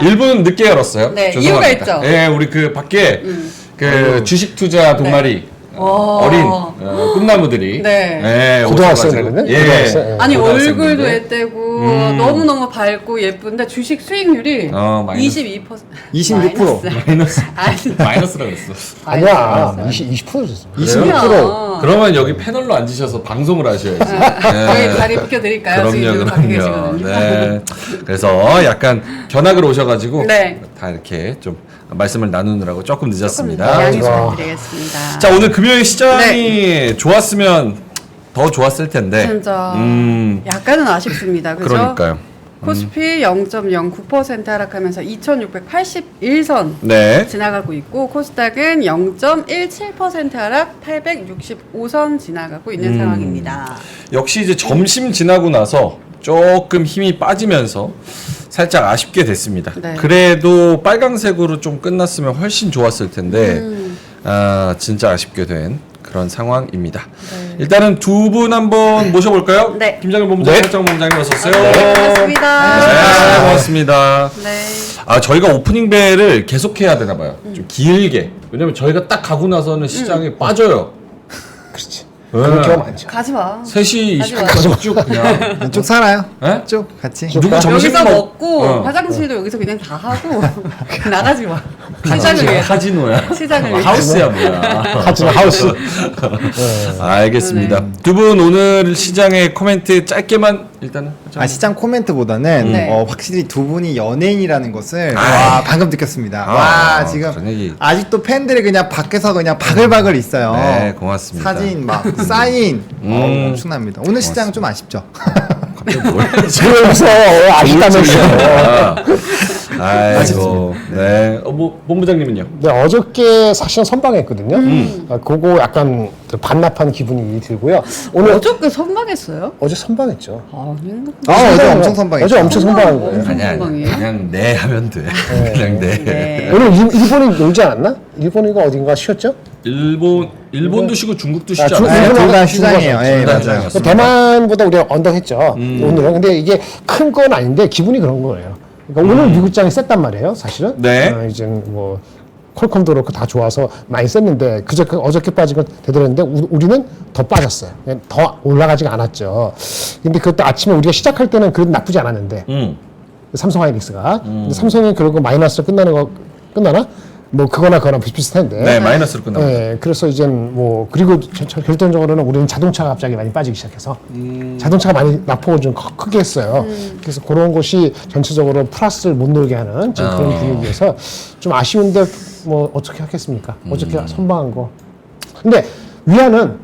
1분 늦게 열었어요. 네, 죄송합니다. 이유가 있죠. 예, 우리 그 밖에 그 주식 투자 동아리 어린 꿈나무들이 네. 고등학생이거든요? 예. 고등학생. 아니 고등학생분들. 얼굴도 애떼고 너무너무 밝고 예쁜데 주식 수익률이 마이너스. 22% 26%. 마이너스라고 했어. 아니야. 20%였어. 26%. 그러면 여기 패널로 앉으셔서 방송을 하셔야지. 저희 자리 비켜드릴까요? 지금 밖에 계시거든요. 네. 그래서 약간 견학을 오셔가지고 네. 다 이렇게 좀 말씀을 나누느라고 조금 늦었습니다. 양해 좋아. 부탁드리겠습니다. 자, 오늘 금요일 시장이 좋았으면 더 좋았을 텐데. 진짜 약간은 아쉽습니다. 그죠? 그러니까요. 코스피 0.09% 하락하면서 2681선 네. 지나가고 있고 코스닥은 0.17% 하락 865선 지나가고 있는 상황입니다. 역시 이제 점심 지나고 나서 조금 힘이 빠지면서 살짝 아쉽게 됐습니다. 네. 그래도 빨강색으로 좀 끝났으면 훨씬 좋았을 텐데 진짜 아쉽게 된 그런 상황입니다. 네. 일단은 두 분 한번 모셔볼까요? 네. 김장현 본부장, 설정 본부장님 어서 오세요. 네, 반갑습니다. 네, 고맙습니다. 네. 저희가 오프닝 벨을 계속 해야 되나 봐요. 좀 길게. 왜냐면 저희가 딱 가고 나서는 시장이 빠져요. 그렇지. 네. 그런 경우 많죠. 가지 마. 3시 하지 20분까지 쭉 그냥. 쭉 살아요. 네? 쭉 같이. 누구 점심 여기서 먹고 어. 화장실도 여기서 그냥 다 하고 나가지 마. 시장을 시장 위해서. 카지노야. 시장을 위해서. 하우스야 뭐야. 하지만 하우스. 알겠습니다. 두 분 오늘 시장의 코멘트 짧게만 일단은. 시장 코멘트보다는 네. 확실히 두 분이 연예인이라는 것을 아. 방금 느꼈습니다. 아, 지금 그런 얘기. 아직도 팬들이 그냥 밖에서 그냥 바글바글 있어요. 네, 고맙습니다. 사진 막 사인 엄청납니다. 오늘 시장 좀 아쉽죠. 갑자기 뭘? 그러면서 아쉽다면서요. 아이고. 네. 뭐 본부장님은요? 네, 어저께 사실은 선방했거든요. 그거 약간 반납한 기분이 들고요. 오늘 어저께 선방했어요? 어제 선방했죠. 어제 엄청 선방했죠. 어제 엄청 선방한 거예요. 엄청 아니야. 선방이에요? 그냥 네 하면 돼. 그냥 네. 네. 오늘 일본이 놀지 않았나? 일본이가 어딘가 쉬었죠? 일본도 쉬고 중국도 아, 쉬지 중- 않아요? 둘 다 일본하고 시장이에요. 예, 둘다 맞아요. 시장이었어요. 대만보다 우리가 언덕했죠. 오늘은. 근데 이게 큰 건 아닌데 기분이 그런 거예요. 그러니까 오늘 미국장이 셌단 말이에요, 사실은. 네. 이제 뭐 퀄컴도 그렇고 다 좋아서 많이 셌는데 어저께 빠진 건 되더랬는데 우리는 더 빠졌어요. 그냥 더 올라가지가 않았죠. 근데 그것도 아침에 우리가 시작할 때는 그래도 나쁘지 않았는데 삼성 하이닉스가 근데 삼성이 결국 마이너스로 끝나나? 뭐 그거나 비슷비슷한데. 네, 마이너스로 끝납니다. 네, 그래서 이제 뭐 그리고 결정적으로는 우리는 자동차가 갑자기 많이 빠지기 시작해서 자동차가 많이 낙폭을 좀 크게 했어요. 그래서 그런 것이 전체적으로 플러스를 못 놀게 하는 지금 그런 분위기에서 좀 아쉬운데 뭐 어떻게 하겠습니까? 어저께 선방한 거. 근데 위안은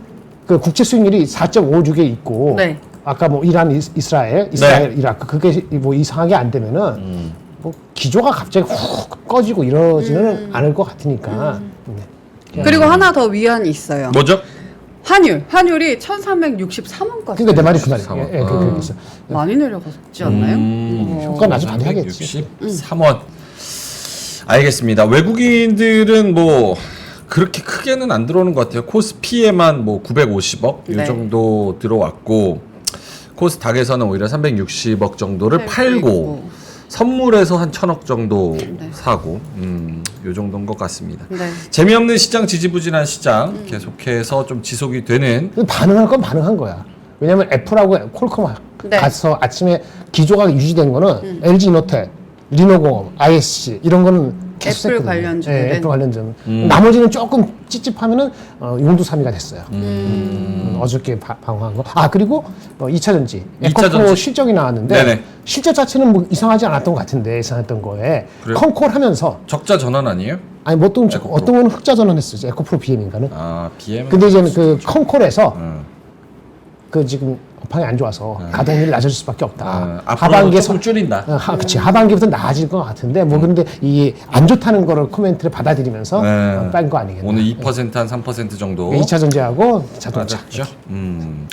그 국제 수익률이 4.56에 있고 네. 아까 뭐 이란, 이스라엘, 이라크 그게 뭐 이상하게 안 되면은. 뭐 기조가 갑자기 훅 꺼지고 이러지는 않을 것 같으니까. 그리고 하나 더 위안이 있어요. 뭐죠? 환율이 1363원까지. 그러니까 내 말이 그 말이에요. 3원. 예, 그렇게 있어. 많이 내려갔지 않나요? 효과는 아주 발휘하겠지. 63원. 알겠습니다. 외국인들은 뭐 그렇게 크게는 안 들어오는 것 같아요. 코스피에만 뭐 950억 이 네. 정도 들어왔고 코스닥에서는 오히려 360억 정도를 팔고 선물에서 한 1,000억 정도 사고 요 정도인 것 같습니다. 네. 재미없는 시장, 지지부진한 시장 계속해서 좀 지속이 되는 반응할 건 반응한 거야. 왜냐면 애플하고 퀄컴 네. 가서 아침에 기조가 유지된 거는 LG 이노텍, 리노공업, ISC 이런 거는 계속 애플 셌거든요. 관련주들은? 예, 애플 관련주는. 나머지는 조금 찝찝하면은 용두사미가 됐어요. 어저께 방어한 거. 그리고 2차 전지. 2차 에코프로 전지. 실적이 나왔는데 네네. 실적 자체는 뭐 이상하지 않았던 것 같은데 예상했던 거에 그래요? 컨콜하면서 적자 전환 아니에요? 아니 뭐 어떤 에코프로. 건 흑자 전환했었죠. 에코프로 BM인가는. BM. 근데 이제는 그 컨콜에서 그 지금 업황이 안 좋아서 가동률이 낮아질 수밖에 없다. 앞으로는 조금 줄인다. 그치. 하반기부터 나아질 것 같은데 뭐 그런데 이 안 좋다는 거를 코멘트를 받아들이면서 뺀 거 아니겠나. 오늘 2% 한 3% 정도 2차 전지하고 자동차. 맞았죠?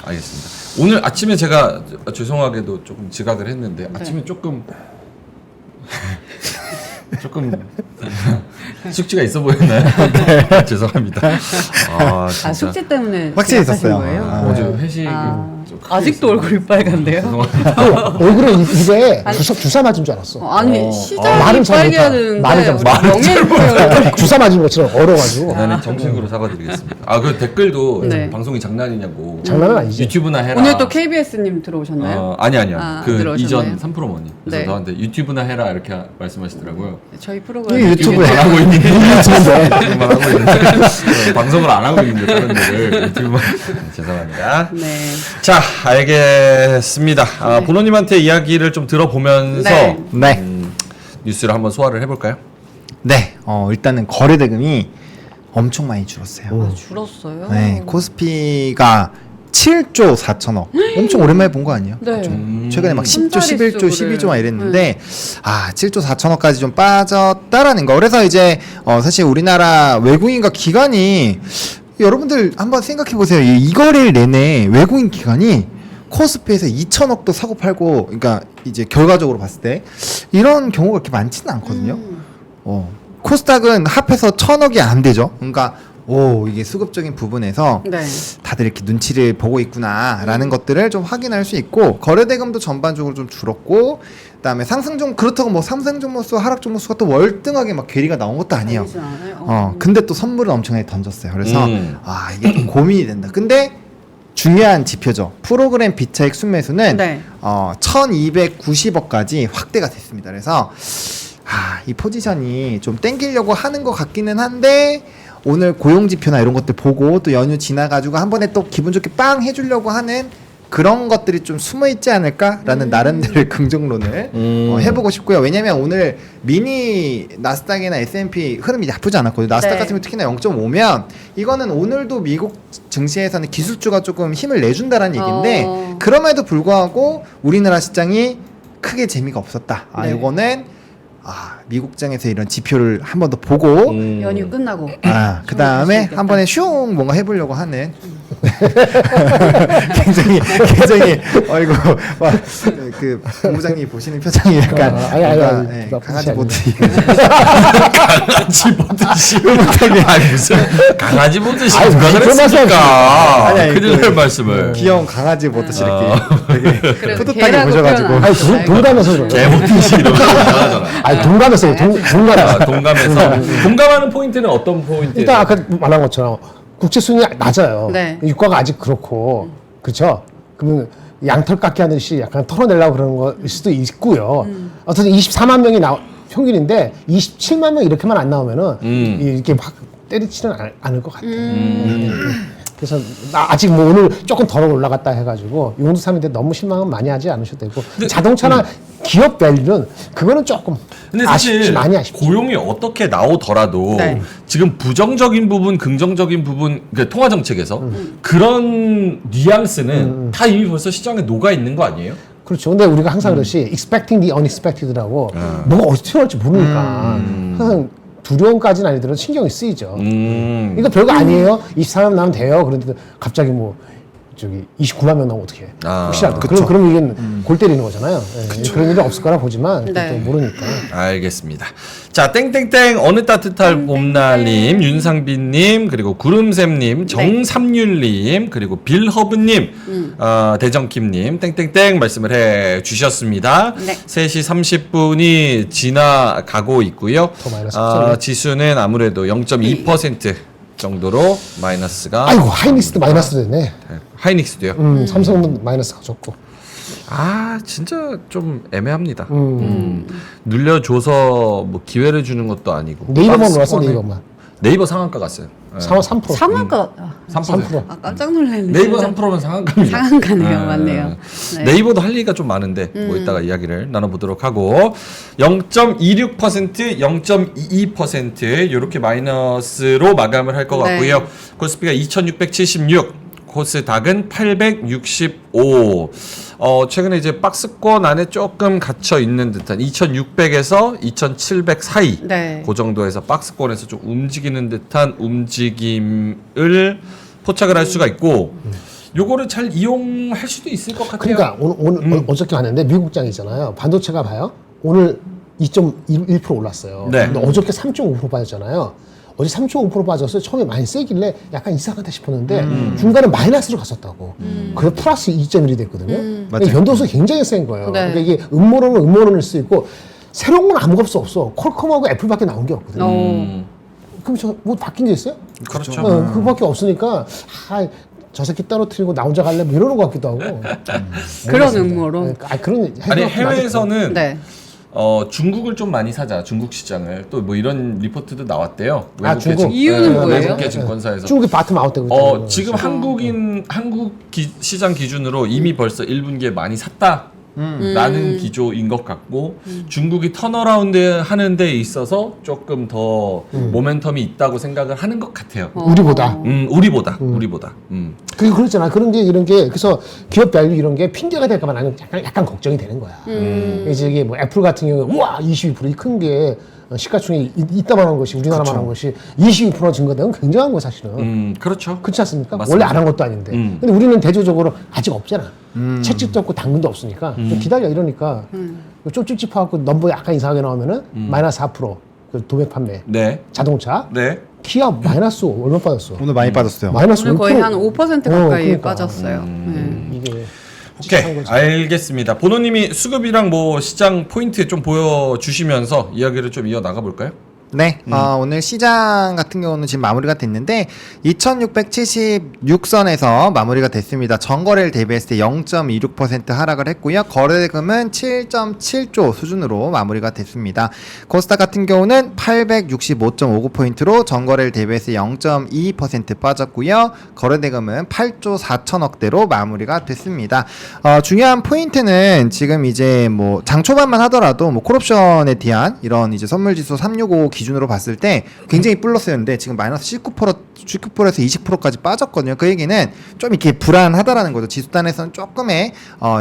알겠습니다. 오늘 아침에 제가 죄송하게도 조금 지각을 했는데 아침에 조금 숙취가 있어 보였나요? 네. 죄송합니다. 진짜. 숙제 때문에 확실히 지각하신 있었어요. 거예요? 어제 회식 아직도 얼굴이 빨간데요? 얼굴에 입에 주사 맞은 줄 알았어. 아니 시작이 말은 잘 빨개야 못하- 되는데 말은 잘 못하- 명예훼손 주사 맞은 것처럼 얼어가지고. 나는 정식으로 사과드리겠습니다. 아, 그 댓글도 네. 방송이 장난이냐고. 장난은 아니지. 유튜브나 해라. 오늘 또 KBS님 들어오셨나요? 아니요. 아, 그 들어오셨나요? 이전 3프로머니. 그래서 네. 저한테 유튜브나 해라 이렇게 말씀하시더라고요. 저희 이 프로그램 유튜브에 안 하고 있는데. 유튜브인데. 유튜브만 하고 있는데. 방송을 안 하고 있는데 다른 데를 유튜브만. 죄송합니다. 네. 자, 알겠습니다. 보노님한테 이야기를 좀 들어보면서 네. 네. 뉴스를 한번 소화를 해볼까요? 네. 일단은 거래 대금이 엄청 많이 줄었어요. 줄었어요. 네. 코스피가 7조 4천억. 엄청 오랜만에 본 거 아니에요? 네. 최근에 막 10조, 11조, 12조 막 이랬는데 네. 7조 4천억까지 좀 빠졌다라는 거. 그래서 이제 사실 우리나라 외국인과 기관이 여러분들 한번 생각해 보세요. 이 거래일 내내 외국인 기관이 코스피에서 2천억도 사고 팔고, 그러니까 이제 결과적으로 봤을 때 이런 경우가 그렇게 많지는 않거든요. 코스닥은 합해서 1,000억이 안 되죠. 그러니까 이게 수급적인 부분에서 네. 다들 이렇게 눈치를 보고 있구나라는 것들을 좀 확인할 수 있고, 거래대금도 전반적으로 좀 줄었고, 그다음에 그렇다고 뭐 상승 종목수, 하락 종목수가 또 월등하게 막 괴리가 나온 것도 아니에요. 아니지 않아요? 근데 또 선물을 엄청나게 던졌어요. 그래서 이게 좀 고민이 된다. 근데 중요한 지표죠. 프로그램 비차익 순매수는 네. 1,290억까지 확대가 됐습니다. 그래서 이 포지션이 좀 땡기려고 하는 것 같기는 한데, 오늘 고용지표나 이런 것들 보고 또 연휴 지나가지고 한 번에 또 기분 좋게 빵 해주려고 하는 그런 것들이 좀 숨어 있지 않을까라는 나름대로의 긍정론을 해보고 싶고요. 왜냐면 오늘 미니 나스닥이나 S&P 흐름이 나쁘지 않았거든요. 나스닥 네. 같은 경우 특히나 0.5면 이거는 오늘도 미국 증시에서는 기술주가 조금 힘을 내준다라는 얘기인데, 그럼에도 불구하고 우리나라 시장이 크게 재미가 없었다. 네. 이거는 미국장에서 이런 지표를 한 번 더 보고 연휴 끝나고. 그 다음에 한 번에 슝 뭔가 해보려고 하는 굉장히 이거 그 본부장님이 보시는 표정이 약간 아니, 강아지 보듯이 강아지 보듯이. 아니, 무슨 강아지 보듯이 아니, 누가 그런 그랬습니까? 아니, 큰일 날 그 말씀을. 귀여운 강아지 보듯이 이렇게 되게 그래도 뿌듯하게 개라고 보셔가지고 표현하는 아니, 동감해서 그래. 개 보듯이 이러면 이상하잖아. 아니, 동감해서, 동감해서. 동감해서. 동감하는 포인트는 어떤 포인트? 일단 아까 말한 것처럼 국채 수익이 낮아요. 네. 유가가 아직 그렇고, 그렇죠? 그러면 양털 깎기 하듯이 약간 털어내려고 그러는 거일 수도 있고요. 어쨌든 24만 명이 평균인데 27만 명 이렇게만 안 나오면은 이렇게 막 때리지는 않을 것 같아요. 그래서 아직 뭐 오늘 조금 덜어 올라갔다 해가지고 이 정도 사는데 너무 실망은 많이 하지 않으셔도 되고, 자동차나 기업 밸류는 그거는 조금 근데 사실 많이 아쉽지. 고용이 어떻게 나오더라도 네. 지금 부정적인 부분, 긍정적인 부분, 그 통화 정책에서 그런 뉘앙스는 다 이미 벌써 시장에 녹아 있는 거 아니에요? 그렇죠. 근데 우리가 항상 그렇지 expecting the unexpected라고 뭐가 어떻게 튀어나올지 모르니까 항상 두려움까지는 아니더라도 신경이 쓰이죠. 이거 별거 아니에요. 24만 나오면 돼요. 그런데 갑자기 뭐 저기 29만 명 나오면 어떻게 해? 혹시라도. 그럼 이게 골 때리는 거잖아요. 예, 그런 일이 없을 거라 보지만 네. 또 모르니까. 알겠습니다. 자, 땡땡땡 어느 따뜻할 봄날님, 윤상빈님, 그리고 구름샘님, 정삼률님, 그리고 빌허브님, 대정킴님, 땡땡땡 말씀을 해 주셨습니다. 네. 3시 30분이 지나가고 있고요. 더 마이너스 지수는 아무래도 0.2% 정도로 마이너스가. 아이고 하이닉스도 마이너스 됐네. 하이닉스도요. 삼성도 마이너스가 졌고. 진짜 좀 애매합니다. 눌려줘서 뭐 기회를 주는 것도 아니고. 네이버만 올랐어, 네이버만. 네이버 상한가 갔어요. 네. 상하 3%. 상한가. 3%. 깜짝 놀랐네. 네이버 3%면 상한가입니다. 상한가네요. 맞네요. 네. 네이버도 할 얘기가 좀 많은데 뭐 이따가 이야기를 나눠보도록 하고 0.26%, 0.22% 이렇게 마이너스로 마감을 할 것 네. 같고요. 코스피가 2,676, 코스닥은 865. 최근에 이제 박스권 안에 조금 갇혀 있는 듯한 2,600에서 2,700 사이 네. 그 정도에서 박스권에서 좀 움직이는 듯한 움직임을 포착을 할 수가 있고 요거를 잘 이용할 수도 있을 것 같아요. 그러니까 오늘 어저께 봤는데 미국장이잖아요. 반도체가 봐요. 오늘 2.1% 올랐어요. 네. 근데 어저께 3.5% 빠졌잖아요. 어제 3.5% 빠졌어요. 처음에 많이 세길래 약간 이상하다 싶었는데 중간에 마이너스로 갔었다고. 그래서 플러스 2.1이 됐거든요. 그러니까 맞아요. 연도수 굉장히 센 거예요. 네. 그러니까 이게 음모론은 음모론일 수 있고 새로운 건 아무것도 없어. 퀄컴하고 애플밖에 나온 게 없거든요. 그럼 저 뭐 바뀐 게 있어요? 그렇죠. 그거밖에 없으니까 저 새끼 떨어뜨리고 나 혼자 갈래 뭐 이러는 것 같기도 하고. 그런 음모론. 그런 아니 해외에서는 네. 중국을 좀 많이 사자. 중국 시장을 또 뭐 이런 리포트도 나왔대요. 중국? 이유는 뭐예요? 외국계 증권사에서. 중국이 바텀 아웃되고 있잖아요. 지금 한국 시장 기준으로 이미 벌써 1분기에 많이 샀다라는 기조인 것 같고 중국이 턴어라운드 하는 데 있어서 조금 더 모멘텀이 있다고 생각을 하는 것 같아요. 우리보다. 우리보다. 그게 그렇잖아. 그런 게 이런 게 그래서 기업 밸류 이런 게 핑계가 될까봐 나는 약간 걱정이 되는 거야. 이제 이게 뭐 애플 같은 경우는 우와 22% 큰 게 시가총액이 이따만한 것이 우리나라만한 것이 22% 증가되면 굉장한 거 사실은. 그렇죠. 그렇지 않습니까? 맞습니다. 원래 안 한 것도 아닌데. 근데 우리는 대조적으로 아직 없잖아. 채찍도 없고 당근도 없으니까 좀 기다려 이러니까 좀 찝찝하고 넘버 약간 이상하게 나오면은 마이너스 4%. 그 도매 판매. 네. 자동차. 네. 기아 마이너스 얼마 빠졌어? 오늘 많이 빠졌어요. 마이너스 오늘 5%. 거의 한 5% 가까이 그러니까. 빠졌어요. 이게 오케이, 알겠습니다. 보노님이 수급이랑 뭐 시장 포인트 좀 보여주시면서 이야기를 좀 이어 나가 볼까요? 네, 오늘 시장 같은 경우는 지금 마무리가 됐는데 2676선에서 마무리가 됐습니다. 전거래를 대비했을 때 0.26% 하락을 했고요. 거래대금은 7.7조 수준으로 마무리가 됐습니다. 코스닥 같은 경우는 865.59포인트로 전거래를 대비해서 0.2% 빠졌고요. 거래대금은 8조 4천억대로 마무리가 됐습니다. 중요한 포인트는 지금 이제 뭐 장 초반만 하더라도 뭐 콜옵션에 대한 이런 이제 선물지수 365 기준으로 봤을 때 굉장히 플러스였는데 지금 마이너스 19%에서 20%까지 빠졌거든요. 그 얘기는 좀 이렇게 불안하다라는 거죠. 지수단에서는 조금의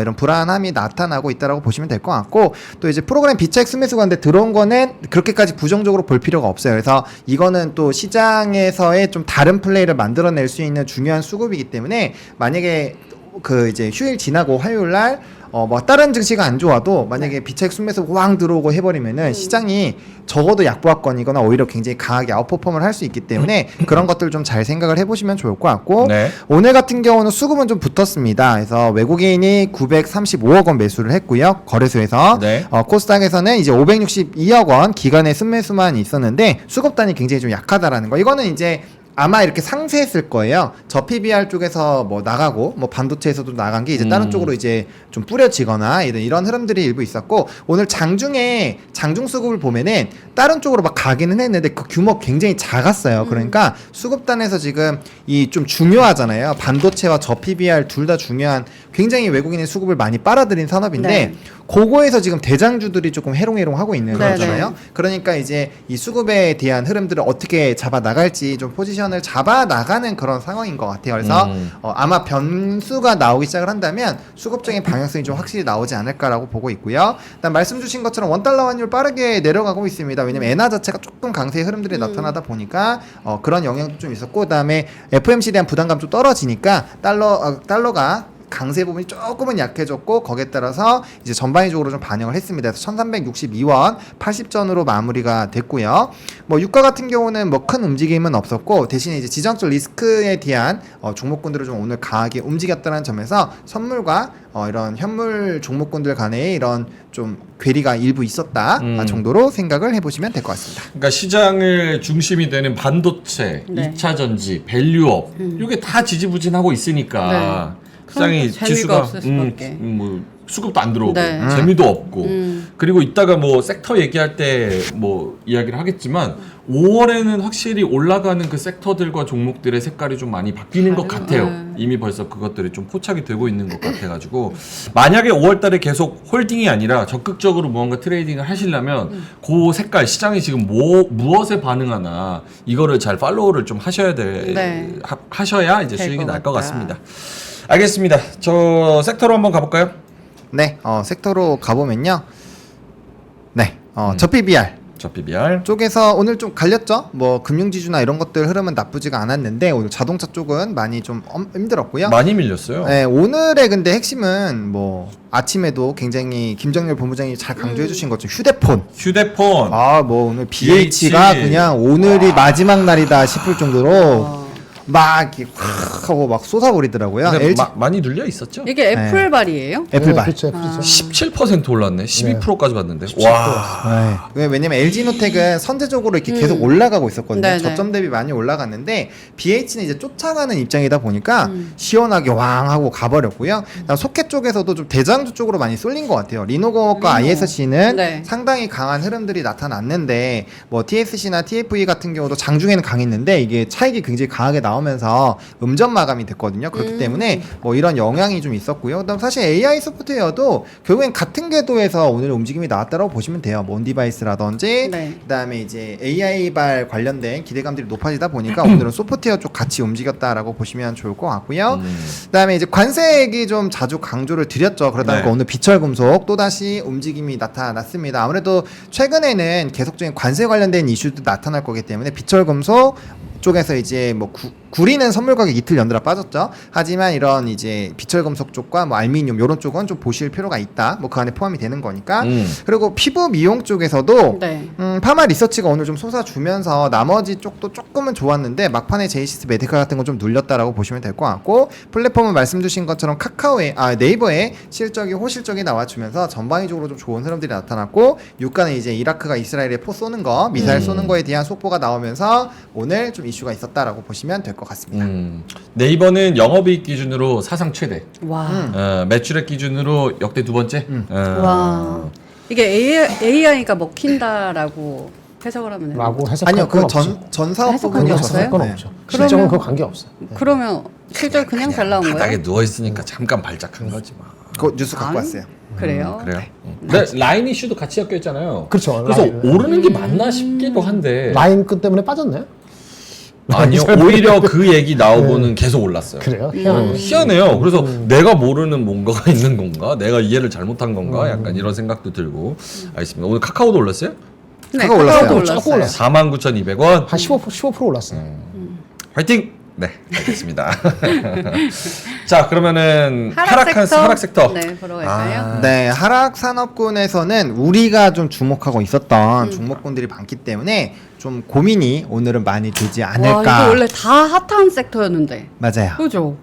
이런 불안함이 나타나고 있다라고 보시면 될 것 같고 또 이제 프로그램 비차익 순매수가인데 들어온 거는 그렇게까지 부정적으로 볼 필요가 없어요. 그래서 이거는 또 시장에서의 좀 다른 플레이를 만들어낼 수 있는 중요한 수급이기 때문에 만약에 그 이제 휴일 지나고 화요일 날 뭐 다른 증시가 안 좋아도 만약에 비차익 순매수 왕 들어오고 해버리면은 시장이 적어도 약보합권이거나 오히려 굉장히 강하게 아웃퍼폼을 할 수 있기 때문에 그런 것들을 좀 잘 생각을 해보시면 좋을 것 같고 네. 오늘 같은 경우는 수급은 좀 붙었습니다. 그래서 외국인이 935억 원 매수를 했고요. 거래소에서 네. 코스닥에서는 이제 562억 원 기간의 순매수만 있었는데 수급단이 굉장히 좀 약하다라는 거. 이거는 이제 아마 이렇게 상쇄했을 거예요. 저 PBR 쪽에서 뭐 나가고 뭐 반도체에서도 나간 게 이제 다른 쪽으로 이제 좀 뿌려지거나 이런 흐름들이 일부 있었고 오늘 장중에 장중 수급을 보면은 다른 쪽으로 막 가기는 했는데 그 규모 굉장히 작았어요. 그러니까 수급단에서 지금 이 좀 중요하잖아요. 반도체와 저 PBR 둘 다 중요한 굉장히 외국인의 수급을 많이 빨아들인 산업인데 네. 그거에서 지금 대장주들이 조금 해롱해롱하고 있는 네, 거잖아요. 네. 그러니까 이제 이 수급에 대한 흐름들을 어떻게 잡아 나갈지 좀 포지션을 잡아 나가는 그런 상황인 것 같아요. 그래서 아마 변수가 나오기 시작을 한다면 수급적인 방향성이 좀 확실히 나오지 않을까라고 보고 있고요. 일단 말씀 주신 것처럼 원달러 환율 빠르게 내려가고 있습니다. 왜냐면 엔화 자체가 조금 강세의 흐름들이 나타나다 보니까 그런 영향도 좀 있었고 그다음에 FOMC에 대한 부담감 좀 떨어지니까 달러가 강세 부분이 조금은 약해졌고 거기에 따라서 이제 전반적으로 좀 반영을 했습니다. 그래서 1362원 80전으로 마무리가 됐고요. 뭐 유가 같은 경우는 뭐 큰 움직임은 없었고 대신에 이제 지정적 리스크에 대한 종목군들을 좀 오늘 강하게 움직였다는 점에서 선물과 이런 현물 종목군들 간의 이런 좀 괴리가 일부 있었다 정도로 생각을 해보시면 될 것 같습니다. 그러니까 시장을 중심이 되는 반도체, 네. 2차 전지, 밸류업 이게 다 지지부진하고 있으니까 시장이 재미가 지수가 없을 수밖에. 뭐 수급도 안 들어오고 네. 재미도 없고 그리고 이따가 뭐 섹터 얘기할 때 뭐 이야기를 하겠지만 5월에는 확실히 올라가는 그 섹터들과 종목들의 색깔이 좀 많이 바뀌는 것 같아요. 네. 이미 벌써 그것들이 좀 포착이 되고 있는 것 같아가지고 만약에 5월달에 계속 홀딩이 아니라 적극적으로 무언가 트레이딩을 하시려면 그 색깔 시장이 지금 무엇에 반응하나 이거를 잘 팔로우를 좀 하셔야 네. 하셔야 이제 될 수익이 것 날 것 같다. 같습니다. 알겠습니다. 저 섹터로 한번 가볼까요? 네, 섹터로 가보면요. 네, 저 PBR. 저 PBR. 쪽에서 오늘 좀 갈렸죠. 뭐 금융지주나 이런 것들 흐름은 나쁘지가 않았는데 오늘 자동차 쪽은 많이 좀 힘들었고요. 많이 밀렸어요. 네, 오늘의 근데 핵심은 뭐 아침에도 굉장히 김정렬 본부장이 잘 강조해 주신 것처럼 휴대폰. 휴대폰. 뭐 오늘 BH가 그냥 오늘이 마지막 날이다 싶을 정도로 막 이렇게 확 하고 막 쏟아버리더라고요. 근데 LG 많이 눌려 있었죠? 이게 애플발이에요? 애플발. 그렇죠. 그렇죠. 17% 올랐네. 12%까지 봤는데. 와. 왜냐면 LG노텍은 선제적으로 이렇게 계속 올라가고 있었거든요. 네네. 저점 대비 많이 올라갔는데 BH는 이제 쫓아가는 입장이다 보니까 시원하게 왕 하고 가버렸고요. 그다음 소켓 쪽에서도 좀 대장주 쪽으로 많이 쏠린 것 같아요. 리노공업과 ISC는 네. 상당히 강한 흐름들이 나타났는데 뭐 TSC나 TFE 같은 경우도 장중에는 강했는데 이게 차익이 굉장히 강하게 나오면서 음전 마감이 됐거든요. 그렇기 때문에 뭐 이런 영향이 좀 있었고요. 그다음 사실 AI 소프트웨어도 결국엔 같은 궤도에서 오늘 움직임이 나왔다고 보시면 돼요. 뭐 온디바이스라든지 네. 그다음에 이제 AI발 관련된 기대감들이 높아지다 보니까 오늘은 소프트웨어 쪽 같이 움직였다라고 보시면 좋을 것 같고요. 그다음에 이제 관세액이 좀 자주 강조를 드렸죠. 그러다 보니까 네. 오늘 비철금속 또다시 움직임이 나타났습니다. 아무래도 최근에는 계속적인 관세 관련된 이슈도 나타날 거기 때문에 비철금속 쪽에서 이제 뭐 구리는 선물 가격 이틀 연달아 빠졌죠. 하지만 이런 이제 비철금속 쪽과 뭐 알루미늄 이런 쪽은 좀 보실 필요가 있다. 뭐 그 안에 포함이 되는 거니까. 그리고 피부 미용 쪽에서도 네. 파마 리서치가 오늘 좀 솟아주면서 나머지 쪽도 조금은 좋았는데 막판에 제이시스 메디칼 같은 건 좀 눌렸다라고 보시면 될 것 같고 플랫폼은 말씀 주신 것처럼 네이버에 실적이 호실적이 나와주면서 전방위적으로 좀 좋은 흐름들이 나타났고 유가는 이제 이라크가 이스라엘에 포 쏘는 거 미사일 쏘는 거에 대한 속보가 나오면서 오늘 좀 이슈가 있었다라고 보시면 될 것 같습니다. 네이버는 영업이익 기준으로 사상 최대. 와. 매출액 기준으로 역대 두 번째. 와. 이게 AI가 먹힌다라고 해석을 하면 돼요. 라고 해석할 아니요, 건 그 없죠. 전 사업 해석한 부분이 게 그건 없어요? 해석할 건 네. 없죠. 그러면- 실적은 그 관계 없어요. 그러면 실적 그냥 잘 나온 거예요? 바닥에 누워 있으니까 잠깐 발작한 거지 뭐. 그 뉴스 갖고 아니, 왔어요. 그래요? 그래요? 근데 라인 이슈도 같이 엮여 있잖아요. 그렇죠. 그래서 라인. 오르는 게 맞나 싶기도 한데. 라인 끝 때문에 빠졌나요? 아니요, 오히려 그 얘기 나오고는 계속 올랐어요. 그래요? 희한하네. 희한해요. 그래서 내가 모르는 뭔가가 있는 건가? 내가 이해를 잘못한 건가? 약간 이런 생각도 들고. 알겠습니다. 오늘 카카오도 올랐어요? 네, 카카오 올랐어요. 카카오도 조금 올랐어요. 49,200원. 한 15% 올랐어요. 화이팅! 네, 알겠습니다. 자, 그러면은 하락 섹터? 하락 섹터. 네, 보러 갈까요? 네, 하락 산업군에서는 우리가 좀 주목하고 있었던 종목군들이 많기 때문에 좀 고민이 오늘은 많이 되지 않을까. 와, 이거 원래 다 핫한 섹터였는데. 맞아요. 그죠?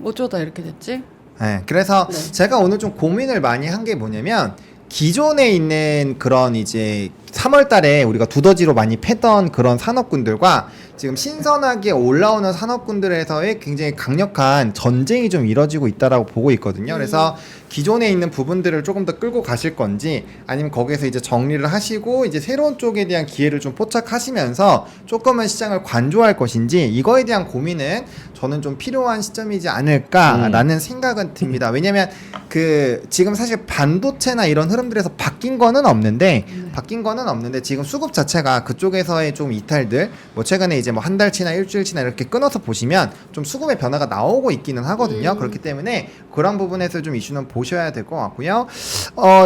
어쩌다 이렇게 됐지? 네, 그래서 네. 제가 오늘 좀 고민을 많이 한 게 뭐냐면 기존에 있는 그런 이제 3월 달에 우리가 두더지로 많이 패던 그런 산업군들과 지금 신선하게 올라오는 산업군들에서의 굉장히 강력한 전쟁이 좀 이뤄지고 있다라고 보고 있거든요. 그래서 기존에 있는 부분들을 조금 더 끌고 가실 건지 아니면 거기에서 이제 정리를 하시고 이제 새로운 쪽에 대한 기회를 좀 포착하시면서 조금은 시장을 관조할 것인지 이거에 대한 고민은 저는 좀 필요한 시점이지 않을까라는 생각은 듭니다. 왜냐면 그 지금 사실 반도체나 이런 흐름들에서 바뀐 거는 없는데 지금 수급 자체가 그쪽에서의 좀 이탈들 뭐 최근에 이제 뭐 한 달치나 일주일치나 이렇게 끊어서 보시면 좀 수급의 변화가 나오고 있기는 하거든요. 그렇기 때문에 그런 부분에서 좀 이슈는 보셔야 될 것 같고요.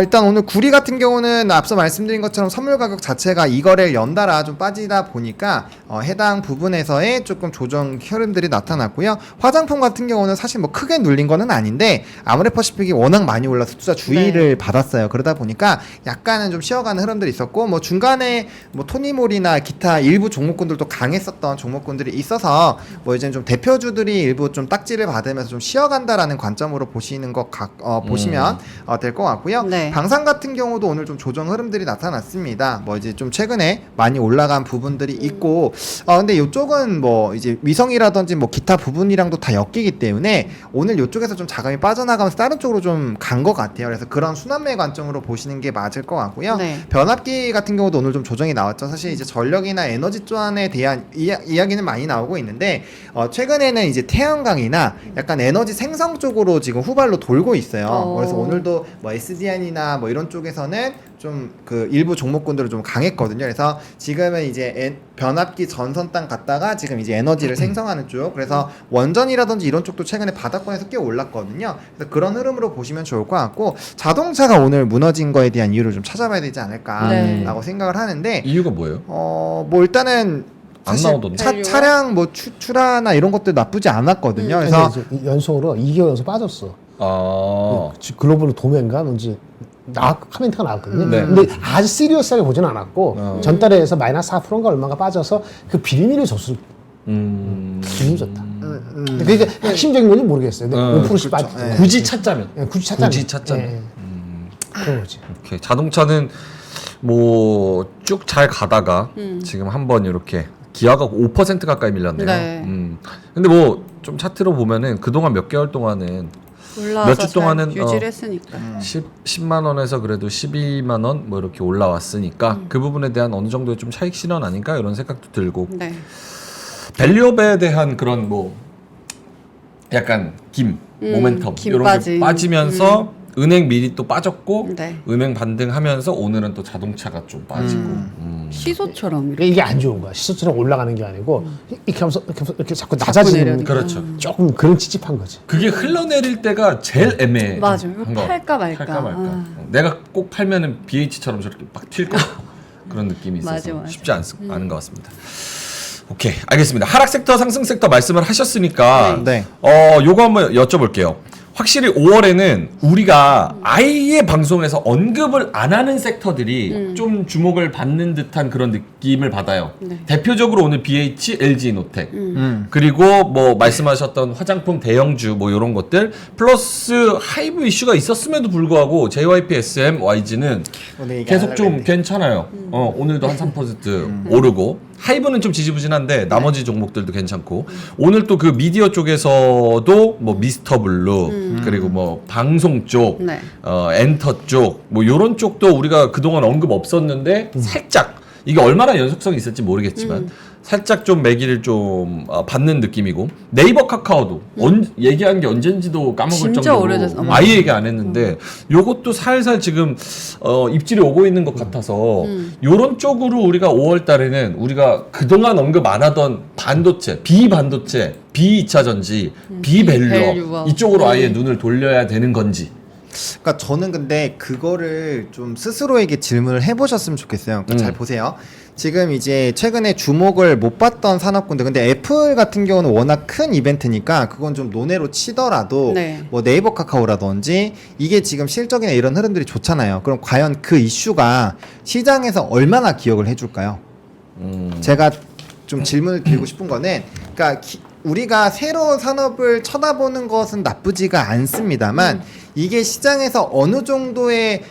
일단 오늘 구리 같은 경우는 앞서 말씀드린 것처럼 선물 가격 자체가 이거래를 연달아 좀 빠지다 보니까 해당 부분에서의 조금 조정 흐름들이 나타났고요. 화장품 같은 경우는 사실 뭐 크게 눌린 거는 아닌데 아모레퍼시픽이 워낙 많이 올라서 투자 주의를 받았어요. 그러다 보니까 약간은 좀 쉬어가는 흐름들이 있었고 뭐 중간에 뭐 토니몰이나 기타 일부 종목군들도 강했었던 종목군들이 있어서 뭐 이제 좀 대표주들이 일부 좀 딱지를 받으면서 좀 쉬어간다라는 관점으로 보시는 보시면 될 것 같고요. 네. 방산 같은 경우도 오늘 좀 조정 흐름들이 나타났습니다. 뭐 이제 좀 최근에 많이 올라간 부분들이 있고 근데 이쪽은 뭐 이제 위성이라든지 뭐 기타 부분이랑도 다 엮이기 때문에 오늘 이쪽에서 좀 자금이 빠져나가면서 다른 쪽으로 좀 간 것 같아요. 그래서 그런 순환매 관점으로 보시는 게 맞을 것 같고요. 네. 변압기 같은 경우도 오늘 좀 조정이 나왔죠. 사실 이제 전력이나 에너지 조안에 대한 이야기는 많이 나오고 있는데 최근에는 이제 태양광이나 약간 에너지 생성 쪽으로 지금 후발로 돌고 있어요. 그래서 오늘도 뭐 SDN이나 뭐 이런 쪽에서는 좀 그 일부 종목군들은 좀 강했거든요. 그래서 지금은 이제 변압기 전선 땅 갔다가 지금 이제 에너지를 생성하는 쪽, 그래서 원전이라든지 이런 쪽도 최근에 바닥권에서 꽤 올랐거든요. 그래서 그런 흐름으로 보시면 좋을 것 같고, 자동차가 오늘 무너진 거에 대한 이유를 좀 찾아봐야 되지 않을까라고 네. 생각을 하는데, 이유가 뭐예요? 뭐 일단은 안 사실 나오던데. 차량 뭐 출하나 이런 것들 나쁘지 않았거든요. 그래서 연속으로 2개월 연속 빠졌어. 아, 글로벌 도매인가 뭔지 카멘트가 나왔거든요. 네. 근데 아주 시리어스하게 보진 않았고 전달에 해서 마이너스 4%인가 얼마가 빠져서 그 비린내를 줬을 기분이 좋다. 근데 그게 핵심적인 건지 모르겠어요. 근데 5%씩 빠졌. 네. 굳이 찾자면. 굳이 찾자면. 굳이 찾자면. 예. 그런 거지. 오케이. 자동차는 뭐 쭉 잘 가다가 지금 한번 이렇게 기아가 5% 가까이 밀렸네요. 네. 근데 뭐 좀 차트로 보면은 그동안 몇 개월 동안은 올라와서 몇주 동안은, 유지를 했으니까. 10만 원에서 그래도 12만 원 뭐 이렇게 올라왔으니까 그 부분에 대한 어느 정도의 좀 차익 실현 아닌가 이런 생각도 들고, 네. 밸류업에 대한 그런 뭐 약간 모멘텀 김 이런 빠짐. 게 빠지면서 은행 미리 또 빠졌고 네. 은행 반등하면서 오늘은 또 자동차가 좀 빠지고. 시소처럼 그러니까 이게 안 좋은 거야. 시소처럼 올라가는 게 아니고 이렇게 하면서 이렇게 자꾸 자꾸 낮아지는 내려니까. 그렇죠. 조금 그런 찝찝한 거지. 그게 흘러내릴 때가 제일 애매해. 맞아. 이거 팔까 말까. 아. 내가 꼭 팔면은 BH처럼 저렇게 막 튈 거. 그런 느낌이 있어서 맞아, 맞아. 쉽지 않은 것 같습니다. 오케이, 알겠습니다. 하락 섹터, 상승 섹터 말씀을 하셨으니까 네. 요거 한번 여쭤볼게요. 확실히 5월에는 우리가 아예 방송에서 언급을 안 하는 섹터들이 좀 주목을 받는 듯한 그런 느낌을 받아요. 네. 대표적으로 오늘 BH, LG노텍, 그리고 뭐 말씀하셨던 화장품 대형주 뭐 이런 것들, 플러스 하이브 이슈가 있었음에도 불구하고 JYP, SM, YG는 오늘 얘기 계속 안 좀 하려고 괜찮아요. 오늘도 한 3% 오르고, 하이브는 좀 지지부진한데 나머지 종목들도 괜찮고, 오늘 또 그 미디어 쪽에서도 뭐 미스터 블루, 그리고 뭐 방송 쪽, 네. 엔터 쪽, 뭐 요런 쪽도 우리가 그동안 언급 없었는데 살짝, 이게 얼마나 연속성이 있을지 모르겠지만 살짝 좀 매기를 좀 받는 느낌이고, 네이버 카카오도 얘기한 게 언젠지도 까먹을 진짜 정도로 오래돼서. 아예 얘기 안 했는데 요것도 살살 지금 입질이 오고 있는 것 같아서 요런 쪽으로 우리가 5월 달에는 우리가 그동안 언급 안 하던 반도체, 비반도체, 비이차 전지, 비밸류업 비밸류업. 이쪽으로 아예 눈을 돌려야 되는 건지. 그러니까 저는 근데 그거를 좀 스스로에게 질문을 해보셨으면 좋겠어요. 그러니까 잘 보세요. 지금 이제 최근에 주목을 못 받던 산업군들, 근데 애플 같은 경우는 워낙 큰 이벤트니까 그건 좀 논외로 치더라도 네. 뭐 네이버 카카오라든지 이게 지금 실적이나 이런 흐름들이 좋잖아요. 그럼 과연 그 이슈가 시장에서 얼마나 기억을 해줄까요? 제가 좀 질문을 드리고 싶은 거는, 그러니까 우리가 새로운 산업을 쳐다보는 것은 나쁘지가 않습니다만 이게 시장에서 어느 정도의